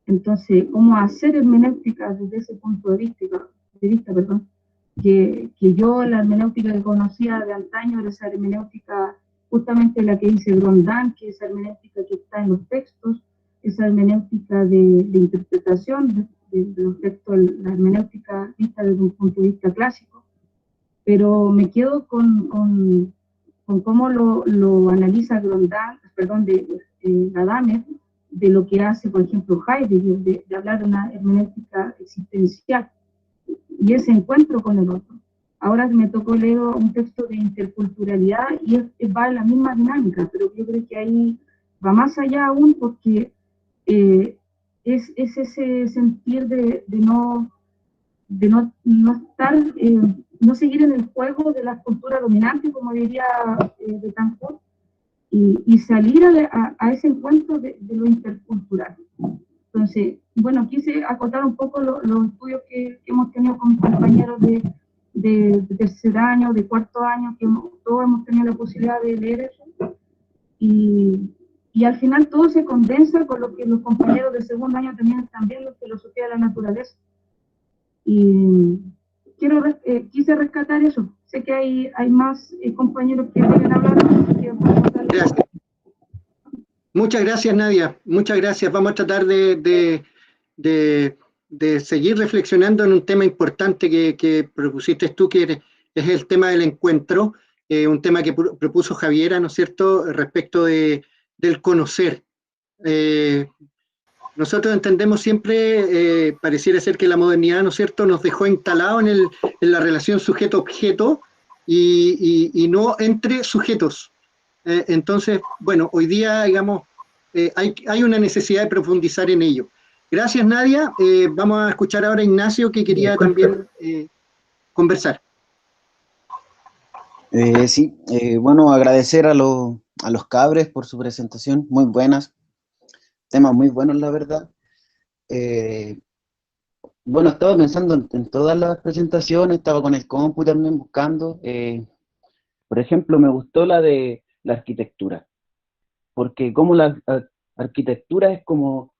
Entonces, cómo hacer hermenéutica desde ese punto de vista, que yo la hermenéutica que conocía de antaño era esa hermenéutica justamente la que dice Grondin, que es esa hermenéutica que está en los textos, esa hermenéutica de interpretación de los textos, la hermenéutica vista desde un punto de vista clásico, pero me quedo con cómo lo analiza Gadamer, de lo que hace, por ejemplo, Heidegger, de hablar de una hermenéutica existencial, y ese encuentro con el otro. Ahora me tocó leer un texto de interculturalidad y va en la misma dinámica, pero yo creo que ahí va más allá aún porque es ese sentir de no estar, no seguir en el juego de la cultura dominante, como diría Betancourt, y salir a ese encuentro de lo intercultural. Entonces, bueno, quise acotar un poco los estudios que hemos tenido con mis compañeros de tercer año, de cuarto año, que todos hemos tenido la posibilidad de leer eso, y al final todo se condensa con lo que los compañeros de segundo año tenían también, la filosofía de la naturaleza. Y quise rescatar eso. Sé que hay más compañeros que quieren hablar. Gracias. Muchas gracias, Nadia. Muchas gracias. Vamos a tratar de seguir reflexionando en un tema importante que propusiste tú, que es el tema del encuentro, un tema que propuso Javiera, ¿no es cierto?, respecto del conocer. Nosotros entendemos siempre, pareciera ser que la modernidad, ¿no es cierto?, nos dejó instalados en la relación sujeto-objeto y no entre sujetos. Entonces, bueno, hoy día, digamos, hay una necesidad de profundizar en ello. Gracias, Nadia. Vamos a escuchar ahora a Ignacio, que quería también conversar. Sí, bueno, agradecer a los cabres por su presentación, muy buenas, temas muy buenos, la verdad. Bueno, estaba pensando en todas las presentaciones, estaba con el compu también buscando. Por ejemplo, me gustó la de la arquitectura, porque como la arquitectura es como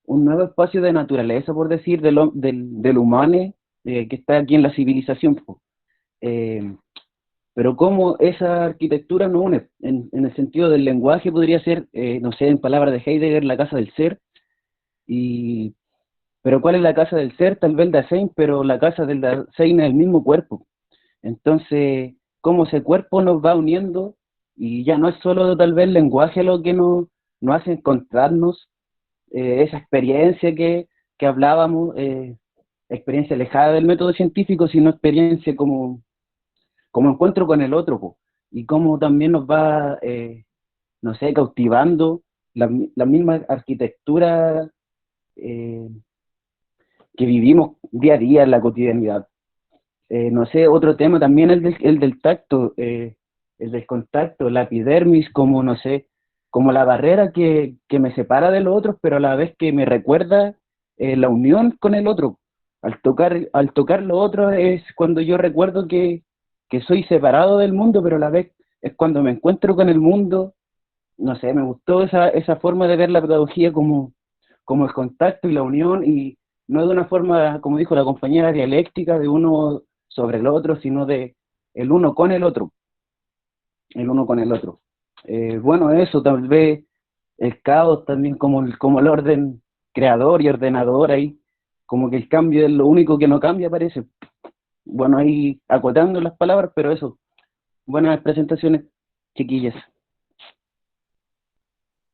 un nuevo espacio de naturaleza, por decir, del humano que está aquí en la civilización. Pero cómo esa arquitectura nos une, en el sentido del lenguaje podría ser, no sé, en palabras de Heidegger, la casa del ser, pero ¿cuál es la casa del ser? Tal vez el Dasein, pero la casa del Dasein es el mismo cuerpo. Entonces, cómo ese cuerpo nos va uniendo, y ya no es solo tal vez el lenguaje lo que nos hace encontrarnos, esa experiencia que hablábamos, experiencia alejada del método científico, sino experiencia como encuentro con el otro, y cómo también nos va, no sé, cautivando la misma arquitectura que vivimos día a día en la cotidianidad. No sé, otro tema también el del tacto, el del contacto, la epidermis, como, no sé, como la barrera que me separa de los otros, pero a la vez que me recuerda la unión con el otro. Al tocar lo otro es cuando yo recuerdo que soy separado del mundo, pero a la vez es cuando me encuentro con el mundo. No sé, me gustó esa forma de ver la pedagogía como el contacto y la unión, y no de una forma, como dijo la compañera, dialéctica, de uno sobre el otro, sino de el uno con el otro. El uno con el otro. Bueno, eso, tal vez el caos también como el orden creador y ordenador ahí, como que el cambio es lo único que no cambia, parece. Bueno, ahí acotando las palabras, pero eso. Buenas presentaciones, chiquillas.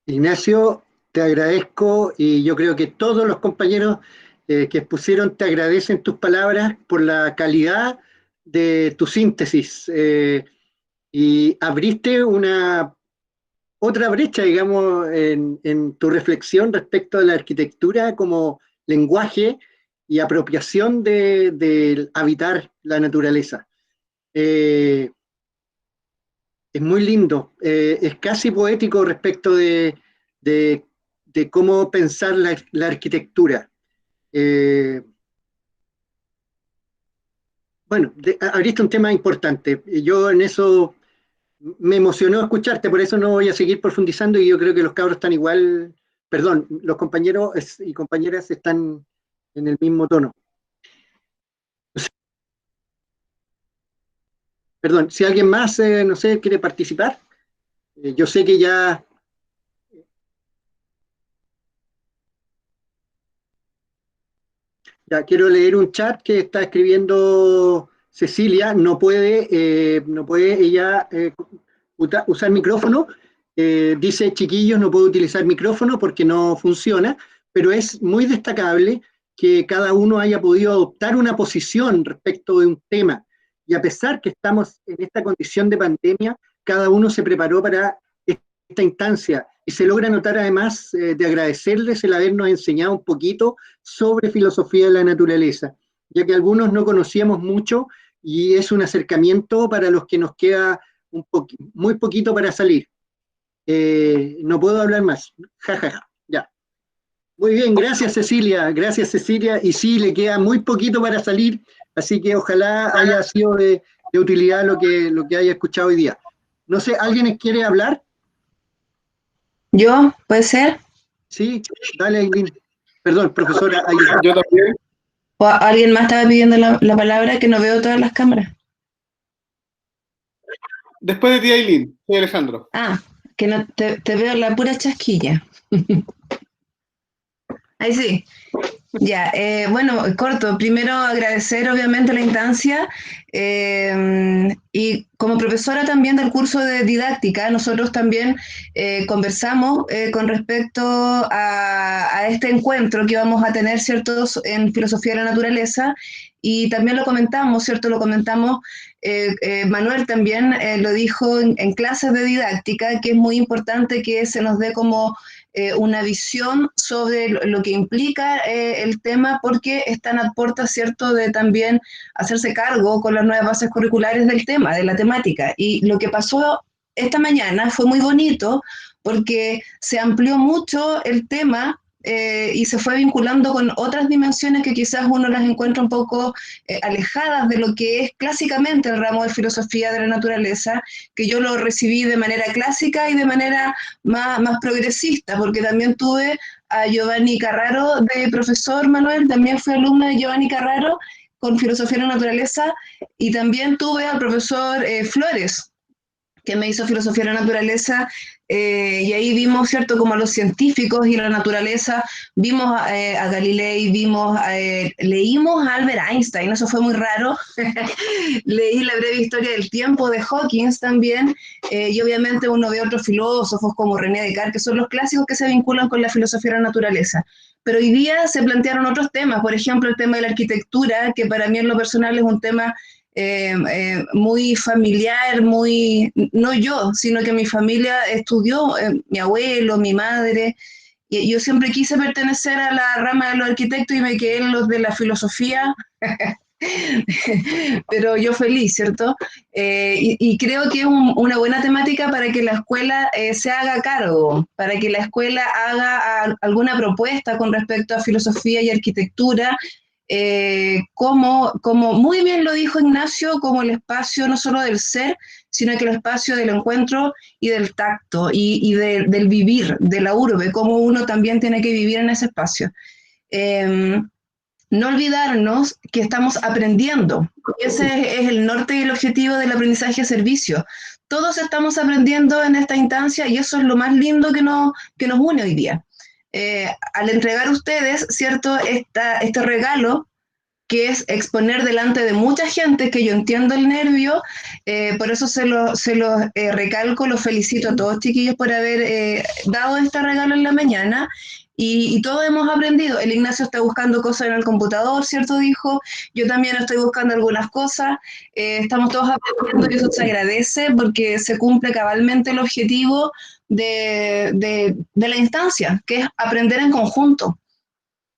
Ignacio, te agradezco, y yo creo que todos los compañeros que expusieron te agradecen tus palabras por la calidad de tu síntesis, y abriste otra brecha, digamos, en tu reflexión respecto de la arquitectura como lenguaje y apropiación de habitar la naturaleza. Es muy lindo, es casi poético respecto de cómo pensar la arquitectura. Bueno, abriste un tema importante. Yo en eso me emocionó escucharte, por eso no voy a seguir profundizando y yo creo que los cabros están igual, perdón, los compañeros y compañeras están en el mismo tono. Perdón, si alguien más, no sé, quiere participar. Yo sé que ya... Ya quiero leer un chat que está escribiendo Cecilia, no puede ella usar micrófono, dice chiquillos, no puedo utilizar micrófono porque no funciona, pero es muy destacable que cada uno haya podido adoptar una posición respecto de un tema, y a pesar que estamos en esta condición de pandemia, cada uno se preparó para esta instancia, y se logra notar además de agradecerles el habernos enseñado un poquito sobre filosofía de la naturaleza, ya que algunos no conocíamos mucho, y es un acercamiento para los que nos queda muy poquito para salir. No puedo hablar más, jajaja, ya. Muy bien, gracias Cecilia, y sí, le queda muy poquito para salir, así que ojalá haya sido de utilidad lo que haya escuchado hoy día. No sé, ¿alguien quiere hablar? ¿Yo? ¿Puede ser? Sí, dale, Aileen. Perdón, profesora Aileen. Yo también. ¿O alguien más estaba pidiendo la palabra, que no veo todas las cámaras? Después de ti, Aileen, soy Alejandro. Ah, que no te veo la pura chasquilla. Ahí sí. Ya, bueno, corto. Primero agradecer obviamente la instancia, y como profesora también del curso de didáctica, nosotros también conversamos con respecto a este encuentro que vamos a tener, ¿cierto?, en filosofía de la naturaleza, y también lo comentamos, ¿cierto?, Manuel también lo dijo en clases de didáctica, que es muy importante que se nos dé como una visión sobre lo que implica el tema, porque están a puertas, ¿cierto?, de también hacerse cargo con las nuevas bases curriculares del tema, de la temática. Y lo que pasó esta mañana fue muy bonito, porque se amplió mucho el tema, y se fue vinculando con otras dimensiones que quizás uno las encuentra un poco alejadas de lo que es clásicamente el ramo de filosofía de la naturaleza, que yo lo recibí de manera clásica y de manera más progresista, porque también tuve a Giovanni Carraro de profesor. Manuel también fue alumna de Giovanni Carraro con filosofía de la naturaleza, y también tuve al profesor Flores, que me hizo filosofía de la naturaleza, y ahí vimos, ¿cierto?, como a los científicos y la naturaleza, vimos a Galilei, leímos a Albert Einstein, eso fue muy raro, leí La breve historia del tiempo de Hawkins también, y obviamente uno ve otros filósofos como René Descartes, que son los clásicos que se vinculan con la filosofía de la naturaleza. Pero hoy día se plantearon otros temas, por ejemplo, el tema de la arquitectura, que para mí en lo personal es un tema muy familiar, no yo, sino que mi familia estudió, mi abuelo, mi madre, y yo siempre quise pertenecer a la rama de los arquitectos y me quedé en los de la filosofía, pero yo feliz, ¿cierto? Y creo que es una buena temática para que la escuela se haga cargo, para que la escuela haga alguna propuesta con respecto a filosofía y arquitectura, como muy bien lo dijo Ignacio, como el espacio no solo del ser, sino que el espacio del encuentro y del tacto y del vivir, de la urbe, como uno también tiene que vivir en ese espacio. No olvidarnos que estamos aprendiendo. Ese es el norte y el objetivo del aprendizaje a servicio. Todos estamos aprendiendo en esta instancia, y eso es lo más lindo que nos une hoy día. Al entregar a ustedes, ¿cierto?, este regalo, que es exponer delante de mucha gente, que yo entiendo el nervio, por eso se lo recalco, los felicito a todos, chiquillos, por haber dado este regalo en la mañana, Y todos hemos aprendido. El Ignacio está buscando cosas en el computador, ¿cierto? Dijo. Yo también estoy buscando algunas cosas. Estamos todos aprendiendo y eso se agradece porque se cumple cabalmente el objetivo de la instancia, que es aprender en conjunto.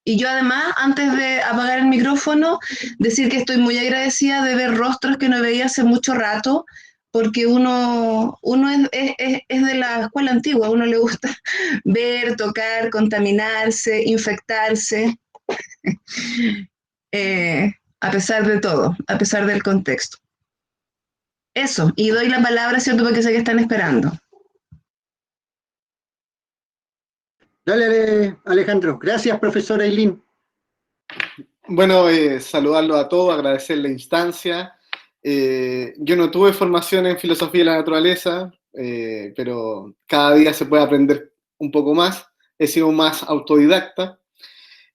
Y yo además, antes de apagar el micrófono, decir que estoy muy agradecida de ver rostros que no veía hace mucho rato, porque uno es de la escuela antigua, a uno le gusta ver, tocar, contaminarse, infectarse, a pesar de todo, a pesar del contexto. Eso, y doy la palabra, ¿cierto? Porque sé que están esperando. Dale, Alejandro. Gracias, profesora Ailín. Bueno, saludarlo a todos, agradecer la instancia. Yo no tuve formación en filosofía de la naturaleza, pero cada día se puede aprender un poco más. He sido más autodidacta.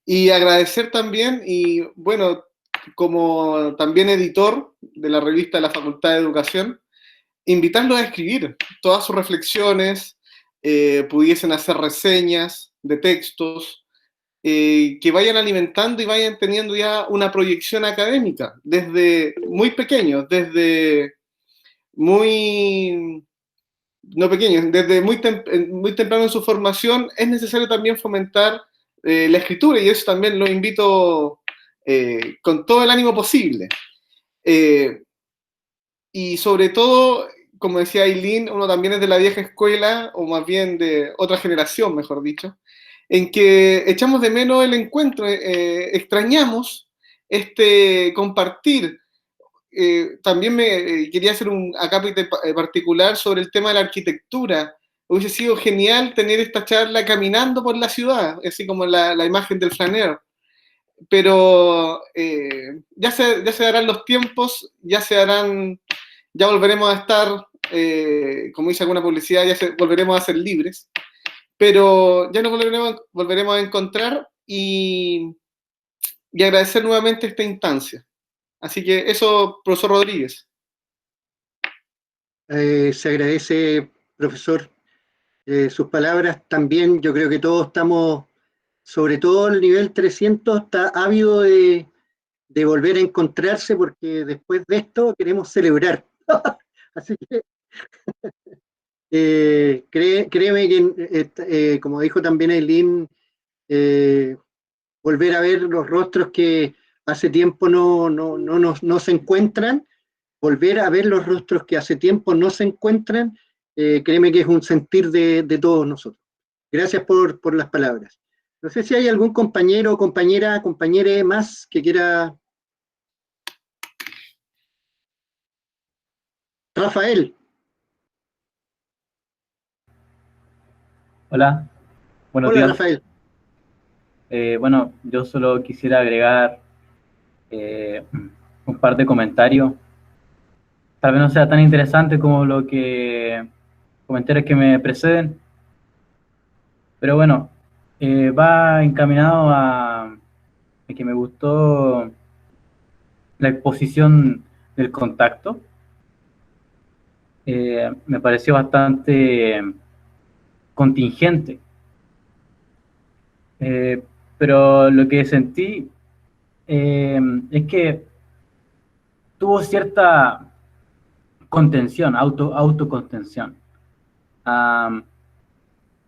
Y agradecer también, y bueno, como también editor de la revista de la Facultad de Educación, invitarlos a escribir todas sus reflexiones, pudiesen hacer reseñas de textos, que vayan alimentando y vayan teniendo ya una proyección académica, desde muy pequeños, desde muy, no pequeños, desde muy temprano en su formación, es necesario también fomentar la escritura, y eso también lo invito con todo el ánimo posible. Y sobre todo, como decía Ailín, uno también es de la vieja escuela, o más bien de otra generación, mejor dicho, en que echamos de menos el encuentro, extrañamos este compartir. También quería hacer un acápite particular sobre el tema de la arquitectura. Hubiese sido genial tener esta charla caminando por la ciudad, así como la imagen del flaneur. Pero ya se darán los tiempos, ya volveremos a estar, como dice alguna publicidad, volveremos a ser libres, pero ya nos volveremos a encontrar y agradecer nuevamente esta instancia. Así que eso, profesor Rodríguez. Se agradece, profesor, sus palabras. También yo creo que todos estamos, sobre todo el nivel 300, está ávido de volver a encontrarse, porque después de esto queremos celebrar. Así que créeme que, como dijo también Ailín, volver a ver los rostros que hace tiempo no se encuentran, volver a ver los rostros que hace tiempo no se encuentran, créeme que es un sentir de todos nosotros. Gracias por las palabras. No sé si hay algún compañero, compañera más que quiera. Rafael. Hola, buenos Hola, días. Rafael. Bueno, yo solo quisiera agregar un par de comentarios. Tal vez no sea tan interesante como comentarios que me preceden, pero bueno, va encaminado a que me gustó la exposición del contacto. Me pareció bastante contingente. Pero lo que sentí es que tuvo cierta contención, autocontención. Me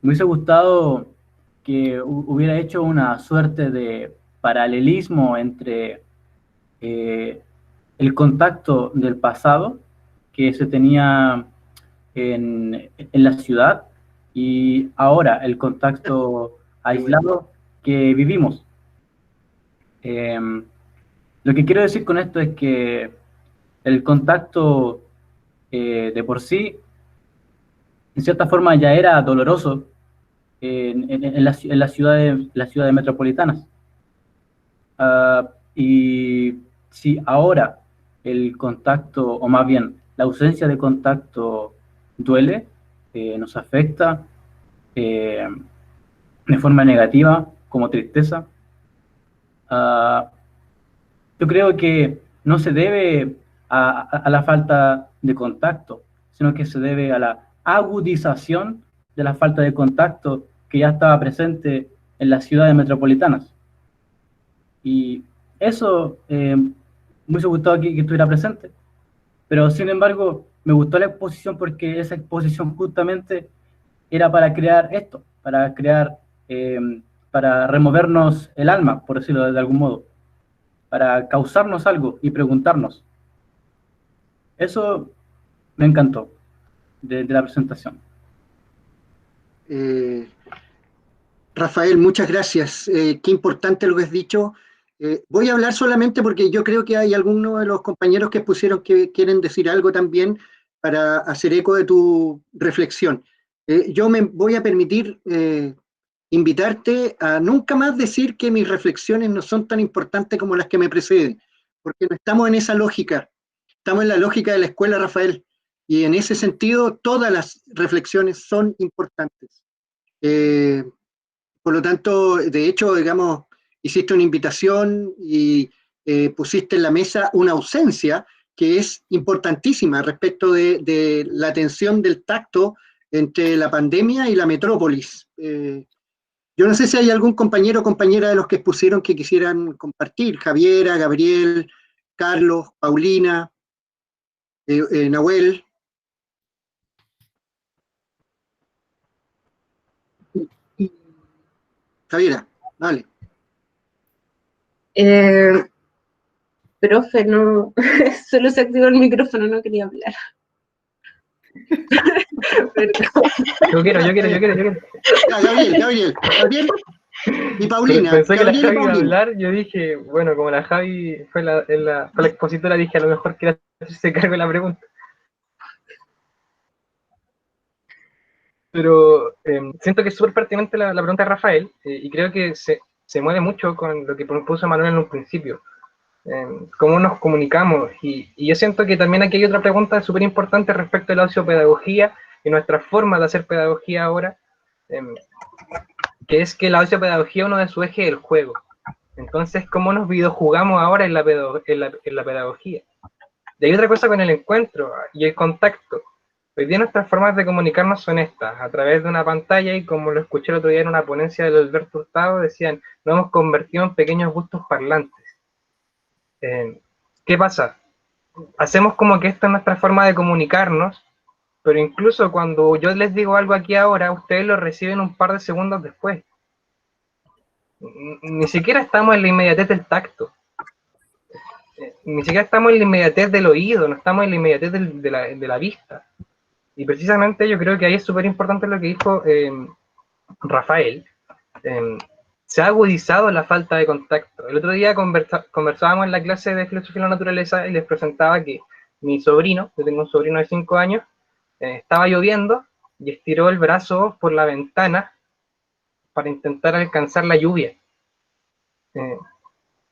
hubiese gustado que hubiera hecho una suerte de paralelismo entre el contacto del pasado que se tenía en la ciudad y ahora el contacto aislado que vivimos. Lo que quiero decir con esto es que el contacto de por sí, en cierta forma, ya era doloroso en las ciudades metropolitanas. Y si ahora el contacto, o más bien la ausencia de contacto duele, nos afecta de forma negativa, como tristeza, yo creo que no se debe a la falta de contacto, sino que se debe a la agudización de la falta de contacto que ya estaba presente en las ciudades metropolitanas. Y eso me hubiese gustado que estuviera presente, pero sin embargo me gustó la exposición porque esa exposición justamente era para crear esto, para crear, para removernos el alma, por decirlo de algún modo, para causarnos algo y preguntarnos. Eso me encantó de la presentación. Rafael, muchas gracias. Qué importante lo que has dicho. Voy a hablar solamente porque yo creo que hay algunos de los compañeros que pusieron que quieren decir algo también para hacer eco de tu reflexión. Yo me voy a permitir invitarte a nunca más decir que mis reflexiones no son tan importantes como las que me preceden, porque no estamos en esa lógica, estamos en la lógica de la escuela, Rafael, y en ese sentido todas las reflexiones son importantes. Por lo tanto, de hecho, digamos, hiciste una invitación y pusiste en la mesa una ausencia que es importantísima respecto de la tensión del tacto entre la pandemia y la metrópolis. Yo no sé si hay algún compañero o compañera de los que expusieron que quisieran compartir. Javiera, Gabriel, Carlos, Paulina, Nahuel. Javiera, dale. Profe, no, solo se activó el micrófono, no quería hablar. Yo quiero. Gabriel y Paulina. Pensé que la Gabriel y Javi iba a Paulina. hablar, yo dije, bueno, como la Javi fue la expositora, dije a lo mejor quiere hacerse cargo de la pregunta. Pero siento que es súper pertinente la pregunta de Rafael, y creo que se mueve mucho con lo que propuso Manuel en un principio. Cómo nos comunicamos, y yo siento que también aquí hay otra pregunta súper importante respecto a la sociopedagogía y nuestra forma de hacer pedagogía ahora, que es que la sociopedagogía uno de sus ejes es el juego. Entonces, ¿cómo nos videojugamos ahora en la pedagogía? Y hay otra cosa con el encuentro y el contacto. Hoy día nuestras formas de comunicarnos son estas, a través de una pantalla, y como lo escuché el otro día en una ponencia de Alberto Hurtado, decían, nos hemos convertido en pequeños gustos parlantes. ¿Qué pasa? Hacemos como que esta es nuestra forma de comunicarnos, pero incluso cuando yo les digo algo aquí ahora, ustedes lo reciben un par de segundos después. Ni siquiera estamos en la inmediatez del tacto. Ni siquiera estamos en la inmediatez del oído, no estamos en la inmediatez de la vista. Y precisamente yo creo que ahí es súper importante lo que dijo Rafael. Se ha agudizado la falta de contacto. El otro día conversábamos en la clase de filosofía de la naturaleza y les presentaba que mi sobrino, yo tengo un sobrino de 5 años, estaba lloviendo y estiró el brazo por la ventana para intentar alcanzar la lluvia.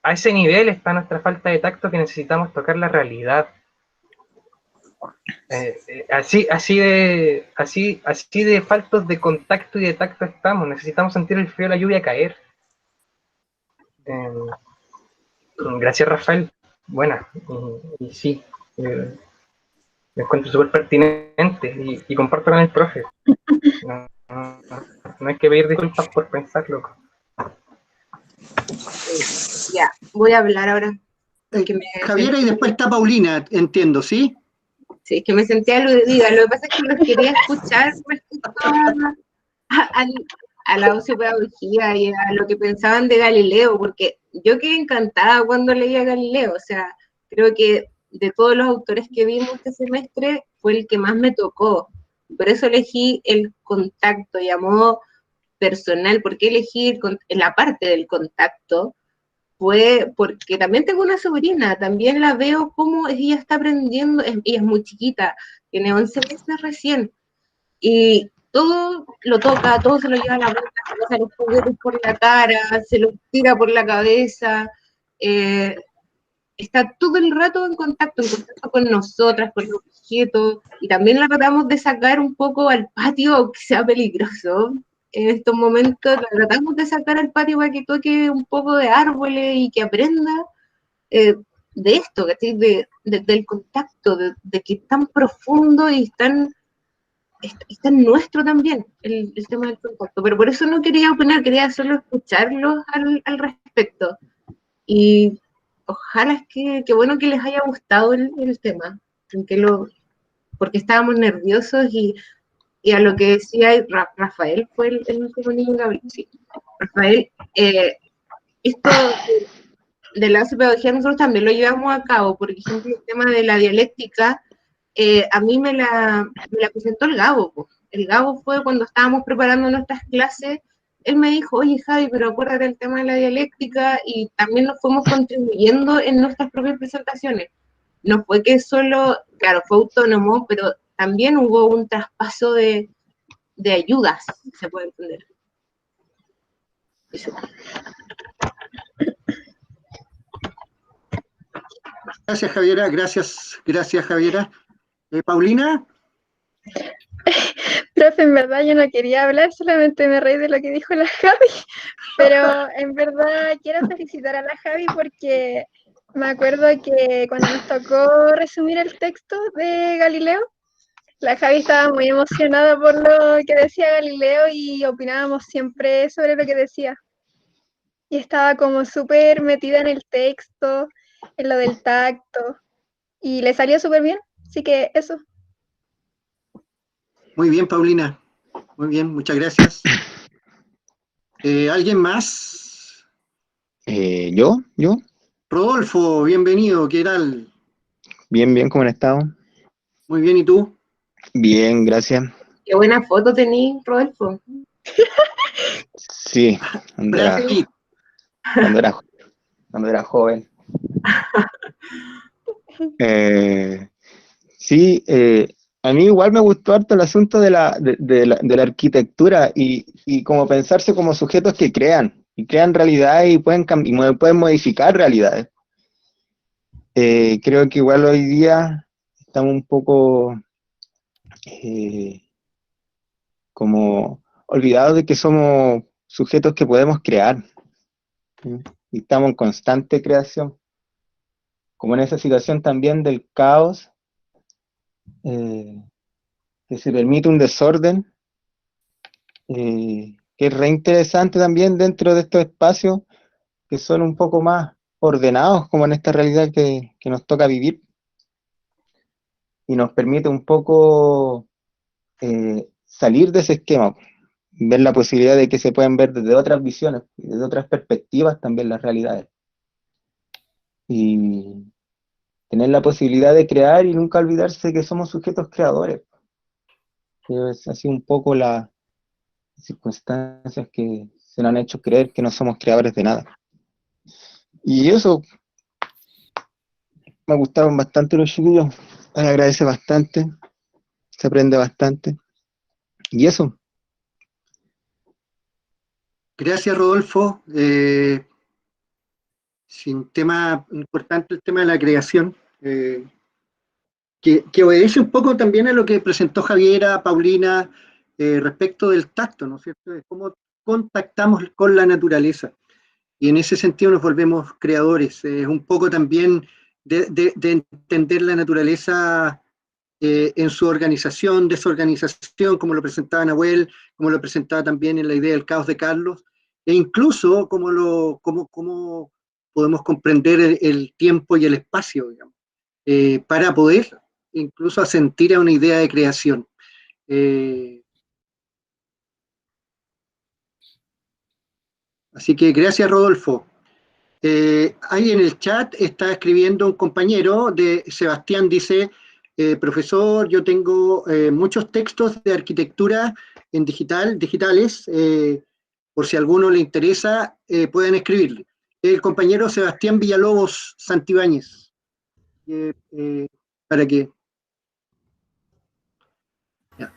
A ese nivel está nuestra falta de tacto, que necesitamos tocar la realidad. Así de faltos de contacto y de tacto estamos. Necesitamos sentir el frío de la lluvia caer. Gracias, Rafael. Buena. Y sí, me encuentro súper pertinente y comparto con el profe. No hay que pedir disculpas por pensarlo. Ya, voy a hablar ahora. Javiera, y después está Paulina, entiendo, ¿sí? Sí, es que me sentí aludida. Lo que pasa es que los quería escuchar respecto a la sociopedagogía y a lo que pensaban de Galileo, porque yo quedé encantada cuando leía Galileo. O sea, creo que de todos los autores que vimos este semestre fue el que más me tocó. Por eso elegí el contacto y a modo personal. ¿Por qué elegí la parte del contacto? Fue porque también tengo una sobrina, también la veo como ella está aprendiendo, ella es muy chiquita, tiene 11 meses recién, y todo lo toca, todo se lo lleva a la boca, se pasa los juguetes por la cara, se los tira por la cabeza, está todo el rato en contacto con nosotras, con los objetos, y también la tratamos de sacar un poco al patio, aunque sea peligroso. En estos momentos la tratamos de sacar al patio para que toque un poco de árboles y que aprenda de esto, del contacto, de que es tan profundo y tan es tan nuestro también el tema del contacto, pero por eso no quería opinar, quería solo escucharlos al respecto. Y ojalá es que bueno que les haya gustado el tema, porque estábamos nerviosos y a lo que decía Rafael, fue el último niño Gabriel, sí. Rafael, esto de la pedagogía nosotros también lo llevamos a cabo, por ejemplo, el tema de la dialéctica, a mí me la presentó el Gabo, pues. El Gabo fue cuando estábamos preparando nuestras clases, él me dijo, oye Javi, pero acuérdate del tema de la dialéctica, y también nos fuimos contribuyendo en nuestras propias presentaciones. No fue que solo, claro, fue autónomo, pero también hubo un traspaso de ayudas, se puede entender. Eso. Gracias, Javiera. Gracias, Javiera. Paulina. Profe, en verdad yo no quería hablar, solamente me reí de lo que dijo la Javi, pero en verdad quiero felicitar a la Javi porque me acuerdo que cuando nos tocó resumir el texto de Galileo, la Javi estaba muy emocionada por lo que decía Galileo y opinábamos siempre sobre lo que decía. Y estaba como súper metida en el texto, en lo del tacto, y le salió súper bien, así que eso. Muy bien, Paulina. Muy bien, muchas gracias. ¿Alguien más? ¿Yo? Rodolfo, bienvenido, ¿qué tal? Bien, ¿cómo han estado? Muy bien, ¿y tú? Bien, gracias. Qué buena foto tenés, Rodolfo. Sí, cuando era joven. Sí, a mí igual me gustó harto el asunto de la arquitectura y como pensarse como sujetos que crean realidades y pueden modificar realidades. Creo que igual hoy día estamos un poco como olvidados de que somos sujetos que podemos crear, ¿sí? Y estamos en constante creación, como en esa situación también del caos, que se permite un desorden, que es re interesante también dentro de estos espacios que son un poco más ordenados, como en esta realidad que nos toca vivir, y nos permite un poco salir de ese esquema, ver la posibilidad de que se pueden ver desde otras visiones, desde otras perspectivas también las realidades. Y tener la posibilidad de crear y nunca olvidarse que somos sujetos creadores. Es así un poco las circunstancias que se nos han hecho creer que no somos creadores de nada. Y eso me gustaron bastante los chiquillos, se agradece bastante, se aprende bastante. Y eso. Gracias, Rodolfo. Sin tema importante, el tema de la creación, que obedece un poco también a lo que presentó Javiera, Paulina, respecto del tacto, ¿no es cierto? De cómo contactamos con la naturaleza. Y en ese sentido nos volvemos creadores. Un poco también de entender la naturaleza en su organización, desorganización, como lo presentaba Nahuel, como lo presentaba también en la idea del caos de Carlos, e incluso cómo podemos comprender el tiempo y el espacio, digamos, para poder incluso asentir a una idea de creación. Así que gracias, Rodolfo. Ahí en el chat está escribiendo un compañero de Sebastián, dice, profesor, yo tengo muchos textos de arquitectura en digitales, por si a alguno le interesa, pueden escribirle. El compañero Sebastián Villalobos Santibáñez, para que... Ya.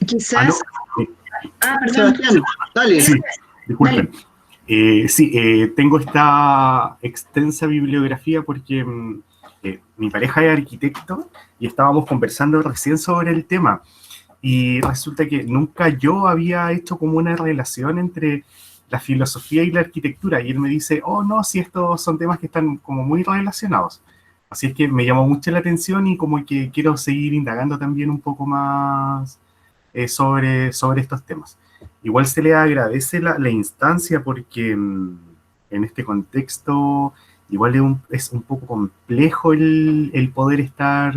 Quizás... Perdón. Sebastián, dale. Sí, disculpen. Tengo esta extensa bibliografía porque mi pareja es arquitecto y estábamos conversando recién sobre el tema y resulta que nunca yo había hecho como una relación entre la filosofía y la arquitectura y él me dice, oh no, si estos son temas que están como muy relacionados. Así es que me llamó mucho la atención y como que quiero seguir indagando también un poco más sobre estos temas. Igual se le agradece la instancia porque en este contexto igual es un poco complejo el poder estar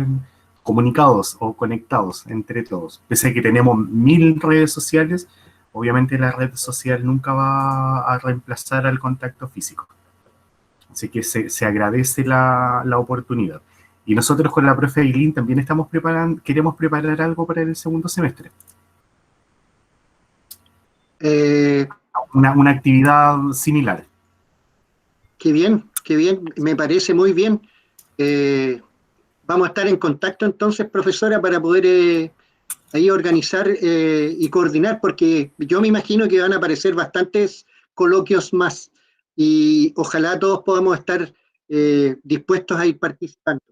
comunicados o conectados entre todos. Pese a que tenemos 1000 redes sociales, obviamente la red social nunca va a reemplazar al contacto físico. Así que se agradece la oportunidad. Y nosotros con la profe Ailín también queremos preparar algo para el segundo semestre. Una actividad similar. Qué bien, me parece muy bien. Vamos a estar en contacto entonces, profesora, para poder ahí organizar y coordinar, porque yo me imagino que van a aparecer bastantes coloquios más y ojalá todos podamos estar dispuestos a ir participando.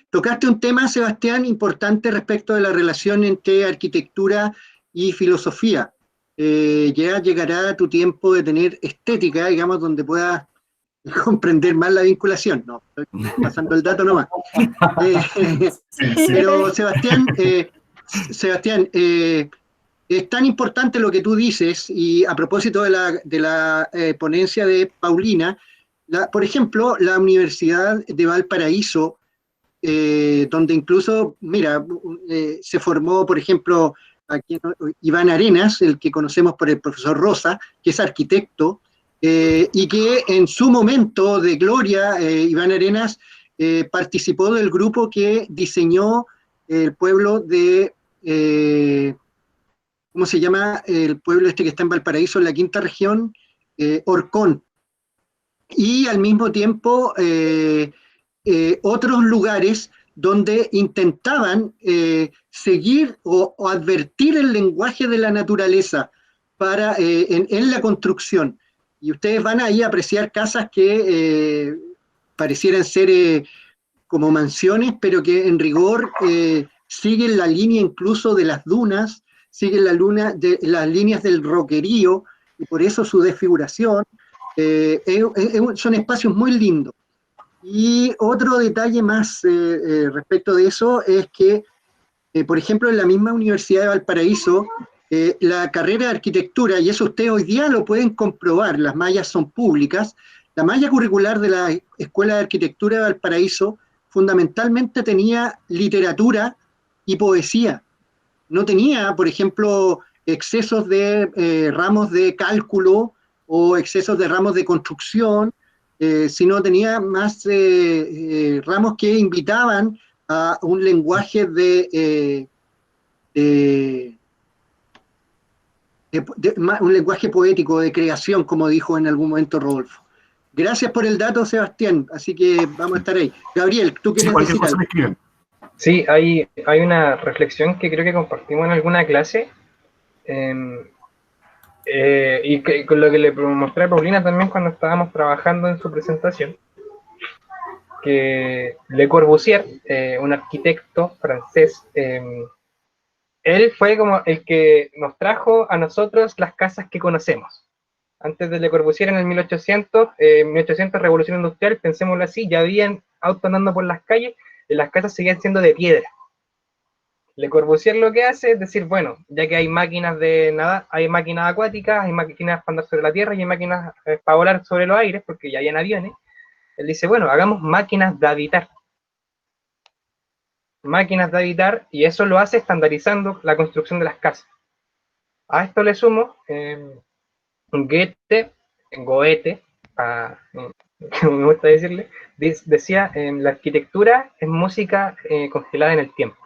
Tocaste un tema, Sebastián, importante respecto de la relación entre arquitectura y filosofía. Ya llegará tu tiempo de tener estética, digamos, donde puedas comprender más la vinculación. No, estoy pasando el dato nomás. Pero Sebastián, es tan importante lo que tú dices, y a propósito de la ponencia de Paulina, por ejemplo, la Universidad de Valparaíso, donde incluso, mira, se formó, por ejemplo, aquí, Iván Arenas, el que conocemos por el profesor Rosa, que es arquitecto, y que en su momento de gloria, Iván Arenas participó del grupo que diseñó el pueblo de, ¿cómo se llama? El pueblo este que está en Valparaíso, en la quinta región, Orcón. Y al mismo tiempo otros lugares donde intentaban seguir o advertir el lenguaje de la naturaleza en la construcción. Y ustedes van ahí a apreciar casas que parecieran ser como mansiones, pero que en rigor siguen la línea incluso de las dunas, siguen las líneas del roquerío, y por eso su desfiguración. Son espacios muy lindos. Y otro detalle más respecto de eso es que, por ejemplo, en la misma Universidad de Valparaíso, la carrera de arquitectura, y eso ustedes hoy día lo pueden comprobar, las mallas son públicas, la malla curricular de la Escuela de Arquitectura de Valparaíso fundamentalmente tenía literatura y poesía. No tenía, por ejemplo, excesos de ramos de cálculo o excesos de ramos de construcción, sino tenía más ramos que invitaban a un lenguaje un lenguaje poético de creación, como dijo en algún momento Rodolfo. Gracias por el dato, Sebastián, así que vamos a estar ahí. Gabriel, ¿tú quieres decir algo? Sí, hay una reflexión que creo que compartimos en alguna clase, y con lo que le mostré a Paulina también cuando estábamos trabajando en su presentación, que Le Corbusier, un arquitecto francés, él fue como el que nos trajo a nosotros las casas que conocemos. Antes de Le Corbusier, en el 1800, Revolución Industrial, pensémoslo así, ya habían autos andando por las calles y las casas seguían siendo de piedra. Le Corbusier lo que hace es decir, bueno, ya que hay máquinas de nada, hay máquinas acuáticas, hay máquinas para andar sobre la tierra y hay máquinas para volar sobre los aires, porque ya hay en aviones, él dice, bueno, hagamos máquinas de habitar. Máquinas de habitar, y eso lo hace estandarizando la construcción de las casas. A esto le sumo Goethe, como me gusta decirle, decía, la arquitectura es música congelada en el tiempo.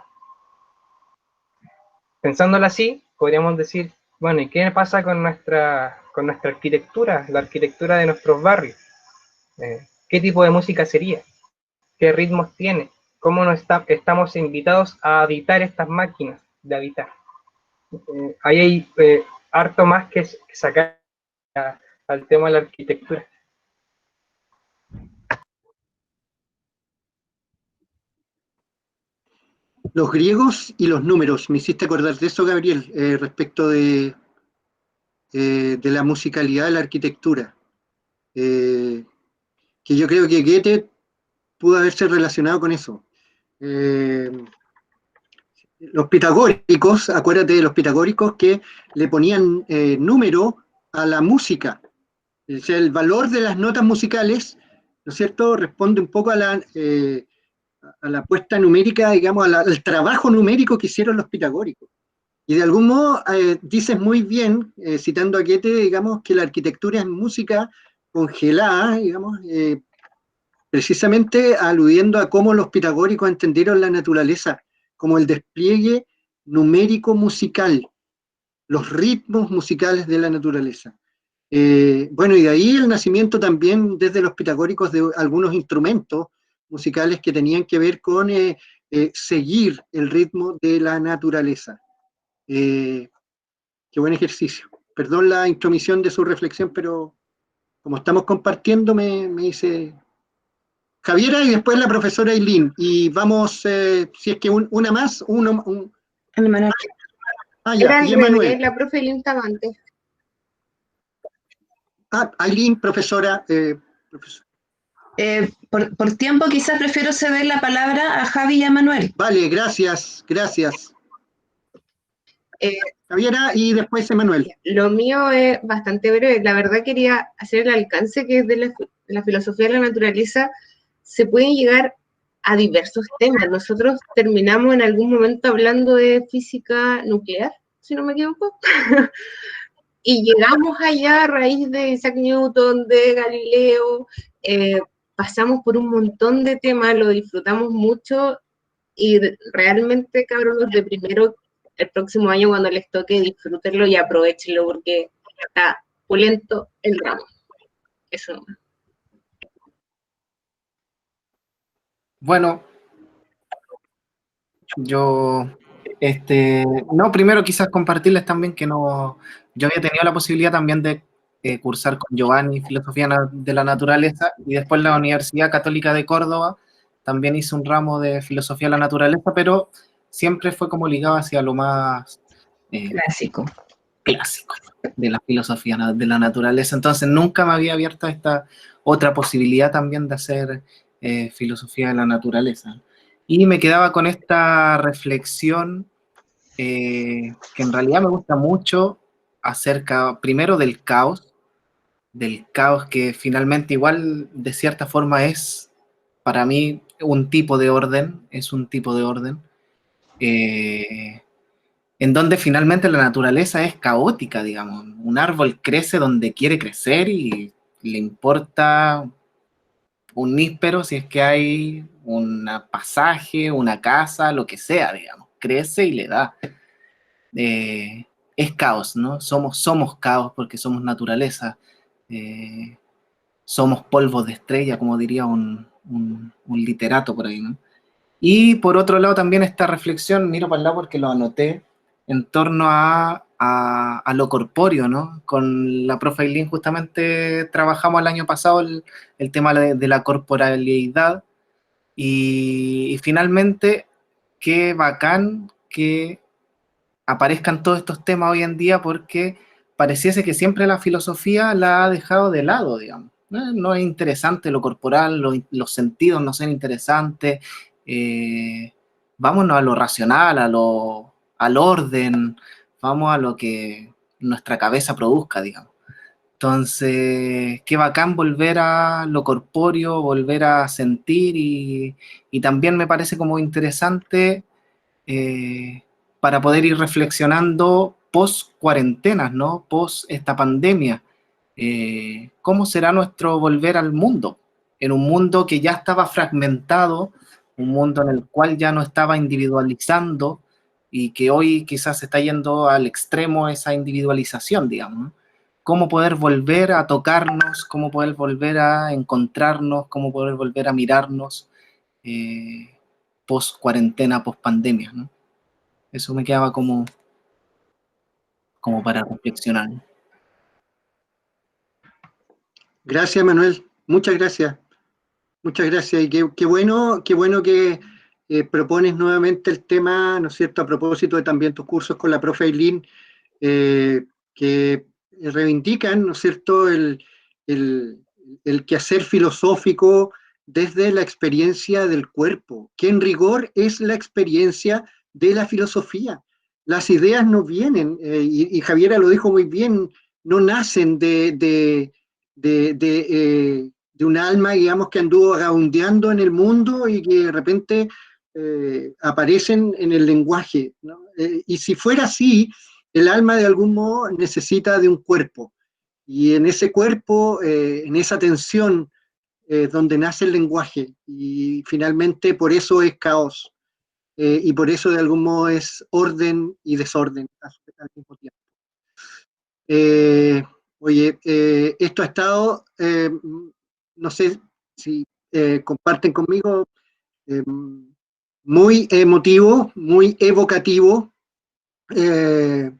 Pensándolo así, podríamos decir, bueno, ¿y qué pasa con nuestra arquitectura, la arquitectura de nuestros barrios? ¿Qué tipo de música sería? ¿Qué ritmos tiene? ¿Cómo estamos invitados a habitar estas máquinas de habitar? Ahí hay harto más que sacar al tema de la arquitectura. Los griegos y los números, me hiciste acordar de eso, Gabriel, respecto de la musicalidad de la arquitectura, que yo creo que Goethe pudo haberse relacionado con eso. los pitagóricos, acuérdate de los pitagóricos que le ponían número a la música. O sea, el valor de las notas musicales, ¿no es cierto?, responde un poco a la puesta numérica, digamos, al trabajo numérico que hicieron los pitagóricos. Y de algún modo dices muy bien, citando a Goethe, digamos, que la arquitectura es música congelada, digamos, precisamente aludiendo a cómo los pitagóricos entendieron la naturaleza como el despliegue numérico musical, los ritmos musicales de la naturaleza. Bueno, y de ahí el nacimiento también desde los pitagóricos de algunos instrumentos musicales que tenían que ver con seguir el ritmo de la naturaleza. Qué buen ejercicio. Perdón la intromisión de su reflexión, pero como estamos compartiendo, me dice Javiera y después la profesora Eileen. Y vamos, si es que una más, Era y Emanuel. la profe Eileen estaba antes. Eileen, profesora. Por tiempo quizás prefiero ceder la palabra a Javi y a Manuel. Vale, gracias. Javiera y después Emanuel. Lo mío es bastante breve. La verdad quería hacer el alcance que desde la filosofía de la naturaleza se pueden llegar a diversos temas. Nosotros terminamos en algún momento hablando de física nuclear, si no me equivoco. Y llegamos allá a raíz de Isaac Newton, de Galileo, pasamos por un montón de temas, lo disfrutamos mucho y realmente, cabrones, de primero, el próximo año cuando les toque, disfrútenlo y aprovechenlo porque está pulento el ramo. Eso nomás. Bueno, yo, no, primero quizás compartirles también que yo había tenido la posibilidad también de cursar con Giovanni Filosofía de la Naturaleza y después la Universidad Católica de Córdoba también hice un ramo de Filosofía de la Naturaleza, pero siempre fue como ligado hacia lo más clásico de la filosofía de la naturaleza. Entonces nunca me había abierto a esta otra posibilidad también de hacer filosofía de la naturaleza. Y me quedaba con esta reflexión que en realidad me gusta mucho acerca, primero, del caos que finalmente igual de cierta forma es para mí un tipo de orden, en donde finalmente la naturaleza es caótica, digamos. Un árbol crece donde quiere crecer y le importa un níspero si es que hay un pasaje, una casa, lo que sea, digamos. Crece y le da. Es caos, ¿no? Somos caos porque somos naturaleza. Somos polvos de estrella, como diría un literato por ahí, ¿no? Y por otro lado también esta reflexión, miro para el lado porque lo anoté, en torno a lo corpóreo, ¿no? Con la profe Eileen justamente trabajamos el año pasado el tema de la corporalidad y finalmente qué bacán que aparezcan todos estos temas hoy en día porque pareciese que siempre la filosofía la ha dejado de lado, digamos. No es interesante lo corporal, los sentidos no son interesantes, vámonos a lo racional, al orden, vamos a lo que nuestra cabeza produzca, digamos. Entonces, qué bacán volver a lo corpóreo, volver a sentir y también me parece como interesante para poder ir reflexionando post cuarentenas, ¿no? Post esta pandemia. ¿Cómo será nuestro volver al mundo? En un mundo que ya estaba fragmentado, un mundo en el cual ya no estaba individualizando y que hoy quizás está yendo al extremo esa individualización, digamos, ¿no? Cómo poder volver a tocarnos, cómo poder volver a encontrarnos, cómo poder volver a mirarnos post cuarentena, post pandemia, ¿no? Eso me quedaba como para reflexionar. Gracias, Manuel. Muchas gracias. Muchas gracias. Y qué bueno que propones nuevamente el tema, ¿no es cierto?, a propósito de también tus cursos con la profe Eileen, que reivindican, ¿no es cierto?, el quehacer filosófico desde la experiencia del cuerpo, que en rigor es la experiencia de la filosofía. Las ideas no vienen, y Javiera lo dijo muy bien, no nacen de un alma, digamos, que anduvo vagabundeando en el mundo y que de repente aparecen en el lenguaje, ¿no? Y si fuera así, el alma de algún modo necesita de un cuerpo, y en ese cuerpo, en esa tensión, donde nace el lenguaje, y finalmente por eso es caos, y por eso de algún modo es orden y desorden al mismo tiempo. Oye, esto ha estado, no sé si comparten conmigo, muy emotivo, muy evocativo, ha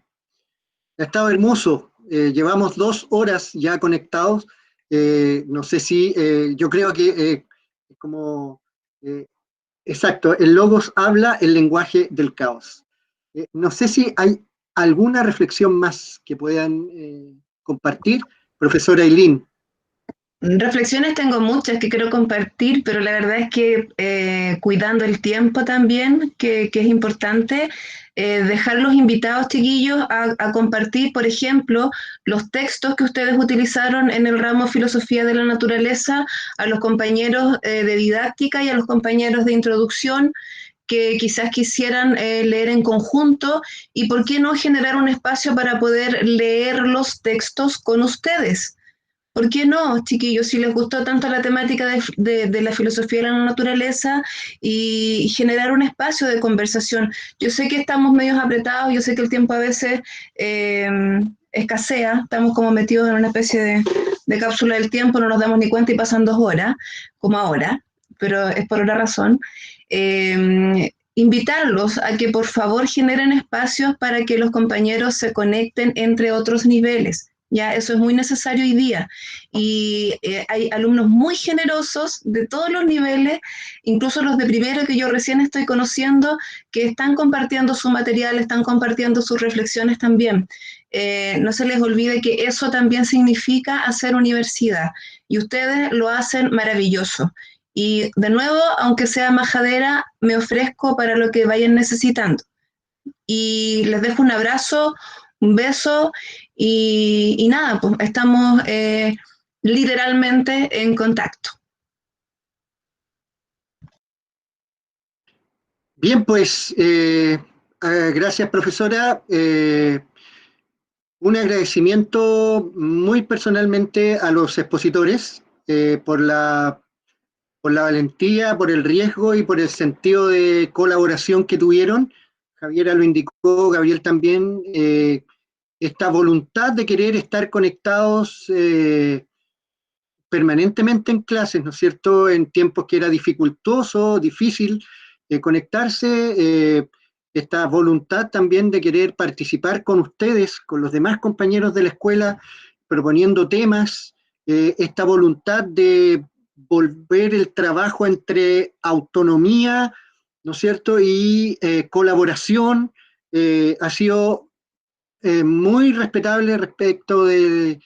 estado hermoso. Llevamos 2 horas ya conectados. No sé si, yo creo que como, exacto, el Logos habla el lenguaje del caos. No sé si hay alguna reflexión más que puedan compartir. Profesora Ailín. Reflexiones tengo muchas que quiero compartir, pero la verdad es que cuidando el tiempo también, que es importante, dejar los invitados, chiquillos, a compartir, por ejemplo, los textos que ustedes utilizaron en el ramo Filosofía de la Naturaleza, a los compañeros de didáctica y a los compañeros de introducción, que quizás quisieran leer en conjunto, y por qué no generar un espacio para poder leer los textos con ustedes. ¿Por qué no, chiquillos? Si les gustó tanto la temática de la filosofía de la naturaleza, y generar un espacio de conversación. Yo sé que estamos medios apretados, yo sé que el tiempo a veces escasea, estamos como metidos en una especie de cápsula del tiempo, no nos damos ni cuenta y pasan 2 horas, como ahora, pero es por otra razón. Invitarlos a que por favor generen espacios para que los compañeros se conecten entre otros niveles. Ya, eso es muy necesario hoy día. Y hay alumnos muy generosos de todos los niveles, incluso los de primero que yo recién estoy conociendo, que están compartiendo su material, están compartiendo sus reflexiones también. No se les olvide que eso también significa hacer universidad. Y ustedes lo hacen maravilloso. Y de nuevo, aunque sea majadera, me ofrezco para lo que vayan necesitando. Y les dejo un abrazo, un beso, y nada, pues estamos literalmente en contacto. Bien, pues, gracias, profesora. Un agradecimiento muy personalmente a los expositores por la valentía, por el riesgo y por el sentido de colaboración que tuvieron. Javiera lo indicó, Gabriel también, esta voluntad de querer estar conectados permanentemente en clases, ¿no es cierto?, en tiempos que era dificultoso, difícil conectarse, esta voluntad también de querer participar con ustedes, con los demás compañeros de la escuela, proponiendo temas, esta voluntad de volver el trabajo entre autonomía, ¿no es cierto?, y colaboración, ha sido muy respetable respecto del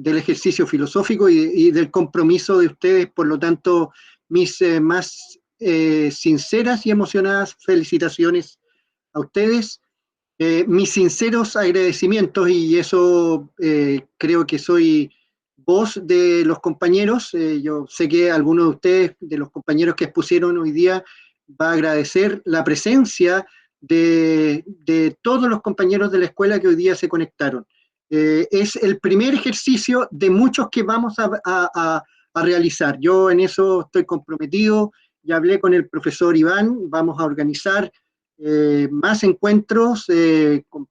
ejercicio filosófico y del compromiso de ustedes. Por lo tanto, mis más sinceras y emocionadas felicitaciones a ustedes, mis sinceros agradecimientos, y eso creo que soy voz de los compañeros. Yo sé que algunos de ustedes, de los compañeros que expusieron hoy día, va a agradecer la presencia de todos los compañeros de la escuela que hoy día se conectaron. Es el primer ejercicio de muchos que vamos a realizar. Yo en eso estoy comprometido, ya hablé con el profesor Iván, vamos a organizar más encuentros con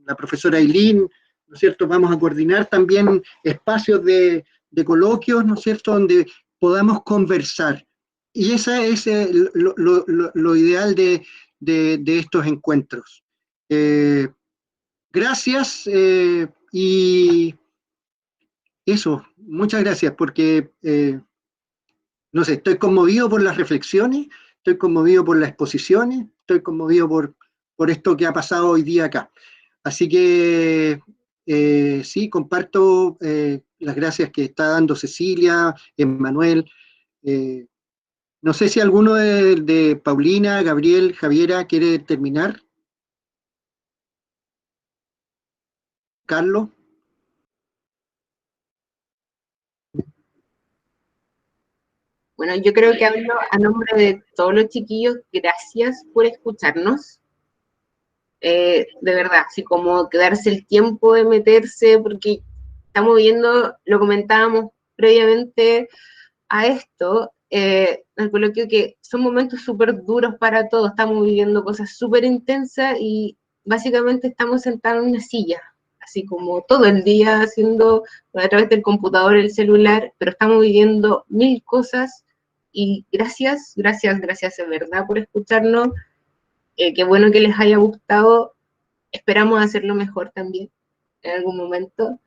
la profesora Ailín, ¿no es cierto? Vamos a coordinar también espacios de coloquios, ¿no es cierto?, donde podamos conversar. Y esa es lo ideal de estos encuentros. Gracias, y eso, muchas gracias, porque, no sé, estoy conmovido por las reflexiones, estoy conmovido por las exposiciones, estoy conmovido por esto que ha pasado hoy día acá. Así que, sí, comparto las gracias que está dando Cecilia, Emmanuel, No sé si alguno de Paulina, Gabriel, Javiera quiere terminar. Carlos. Bueno, yo creo que hablo a nombre de todos los chiquillos, gracias por escucharnos. De verdad, así como quedarse el tiempo de meterse, porque estamos viendo, lo comentábamos previamente a esto, al coloquio, que son momentos súper duros para todos, estamos viviendo cosas súper intensas y básicamente estamos sentados en una silla, así como todo el día haciendo a través del computador, el celular, pero estamos viviendo 1000 cosas y gracias de verdad por escucharnos. Qué bueno que les haya gustado, esperamos hacerlo mejor también en algún momento,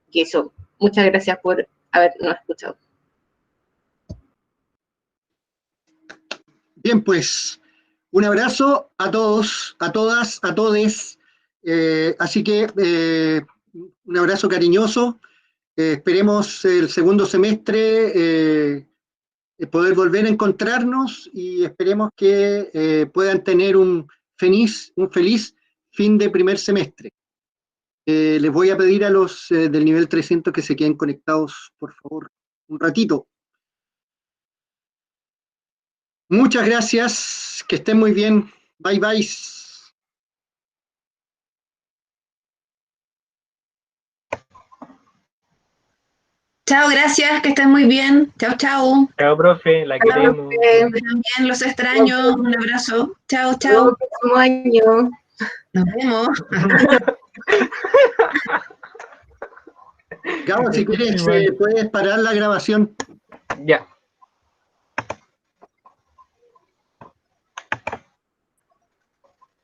y eso, muchas gracias por habernos escuchado. Bien, pues, un abrazo a todos, a todas, a todes. Así que un abrazo cariñoso. Esperemos el segundo semestre poder volver a encontrarnos y esperemos que puedan tener un feliz fin de primer semestre. Les voy a pedir a los del nivel 300 que se queden conectados, por favor, un ratito. Muchas gracias, que estén muy bien. Bye, bye. Chao, gracias, que estén muy bien. Chao, chao. Chao, profe, la queremos. También los extraño. Un abrazo. Chao, chao. Próximo año. Nos vemos. Gabo, si quieres, puedes parar la grabación. Ya.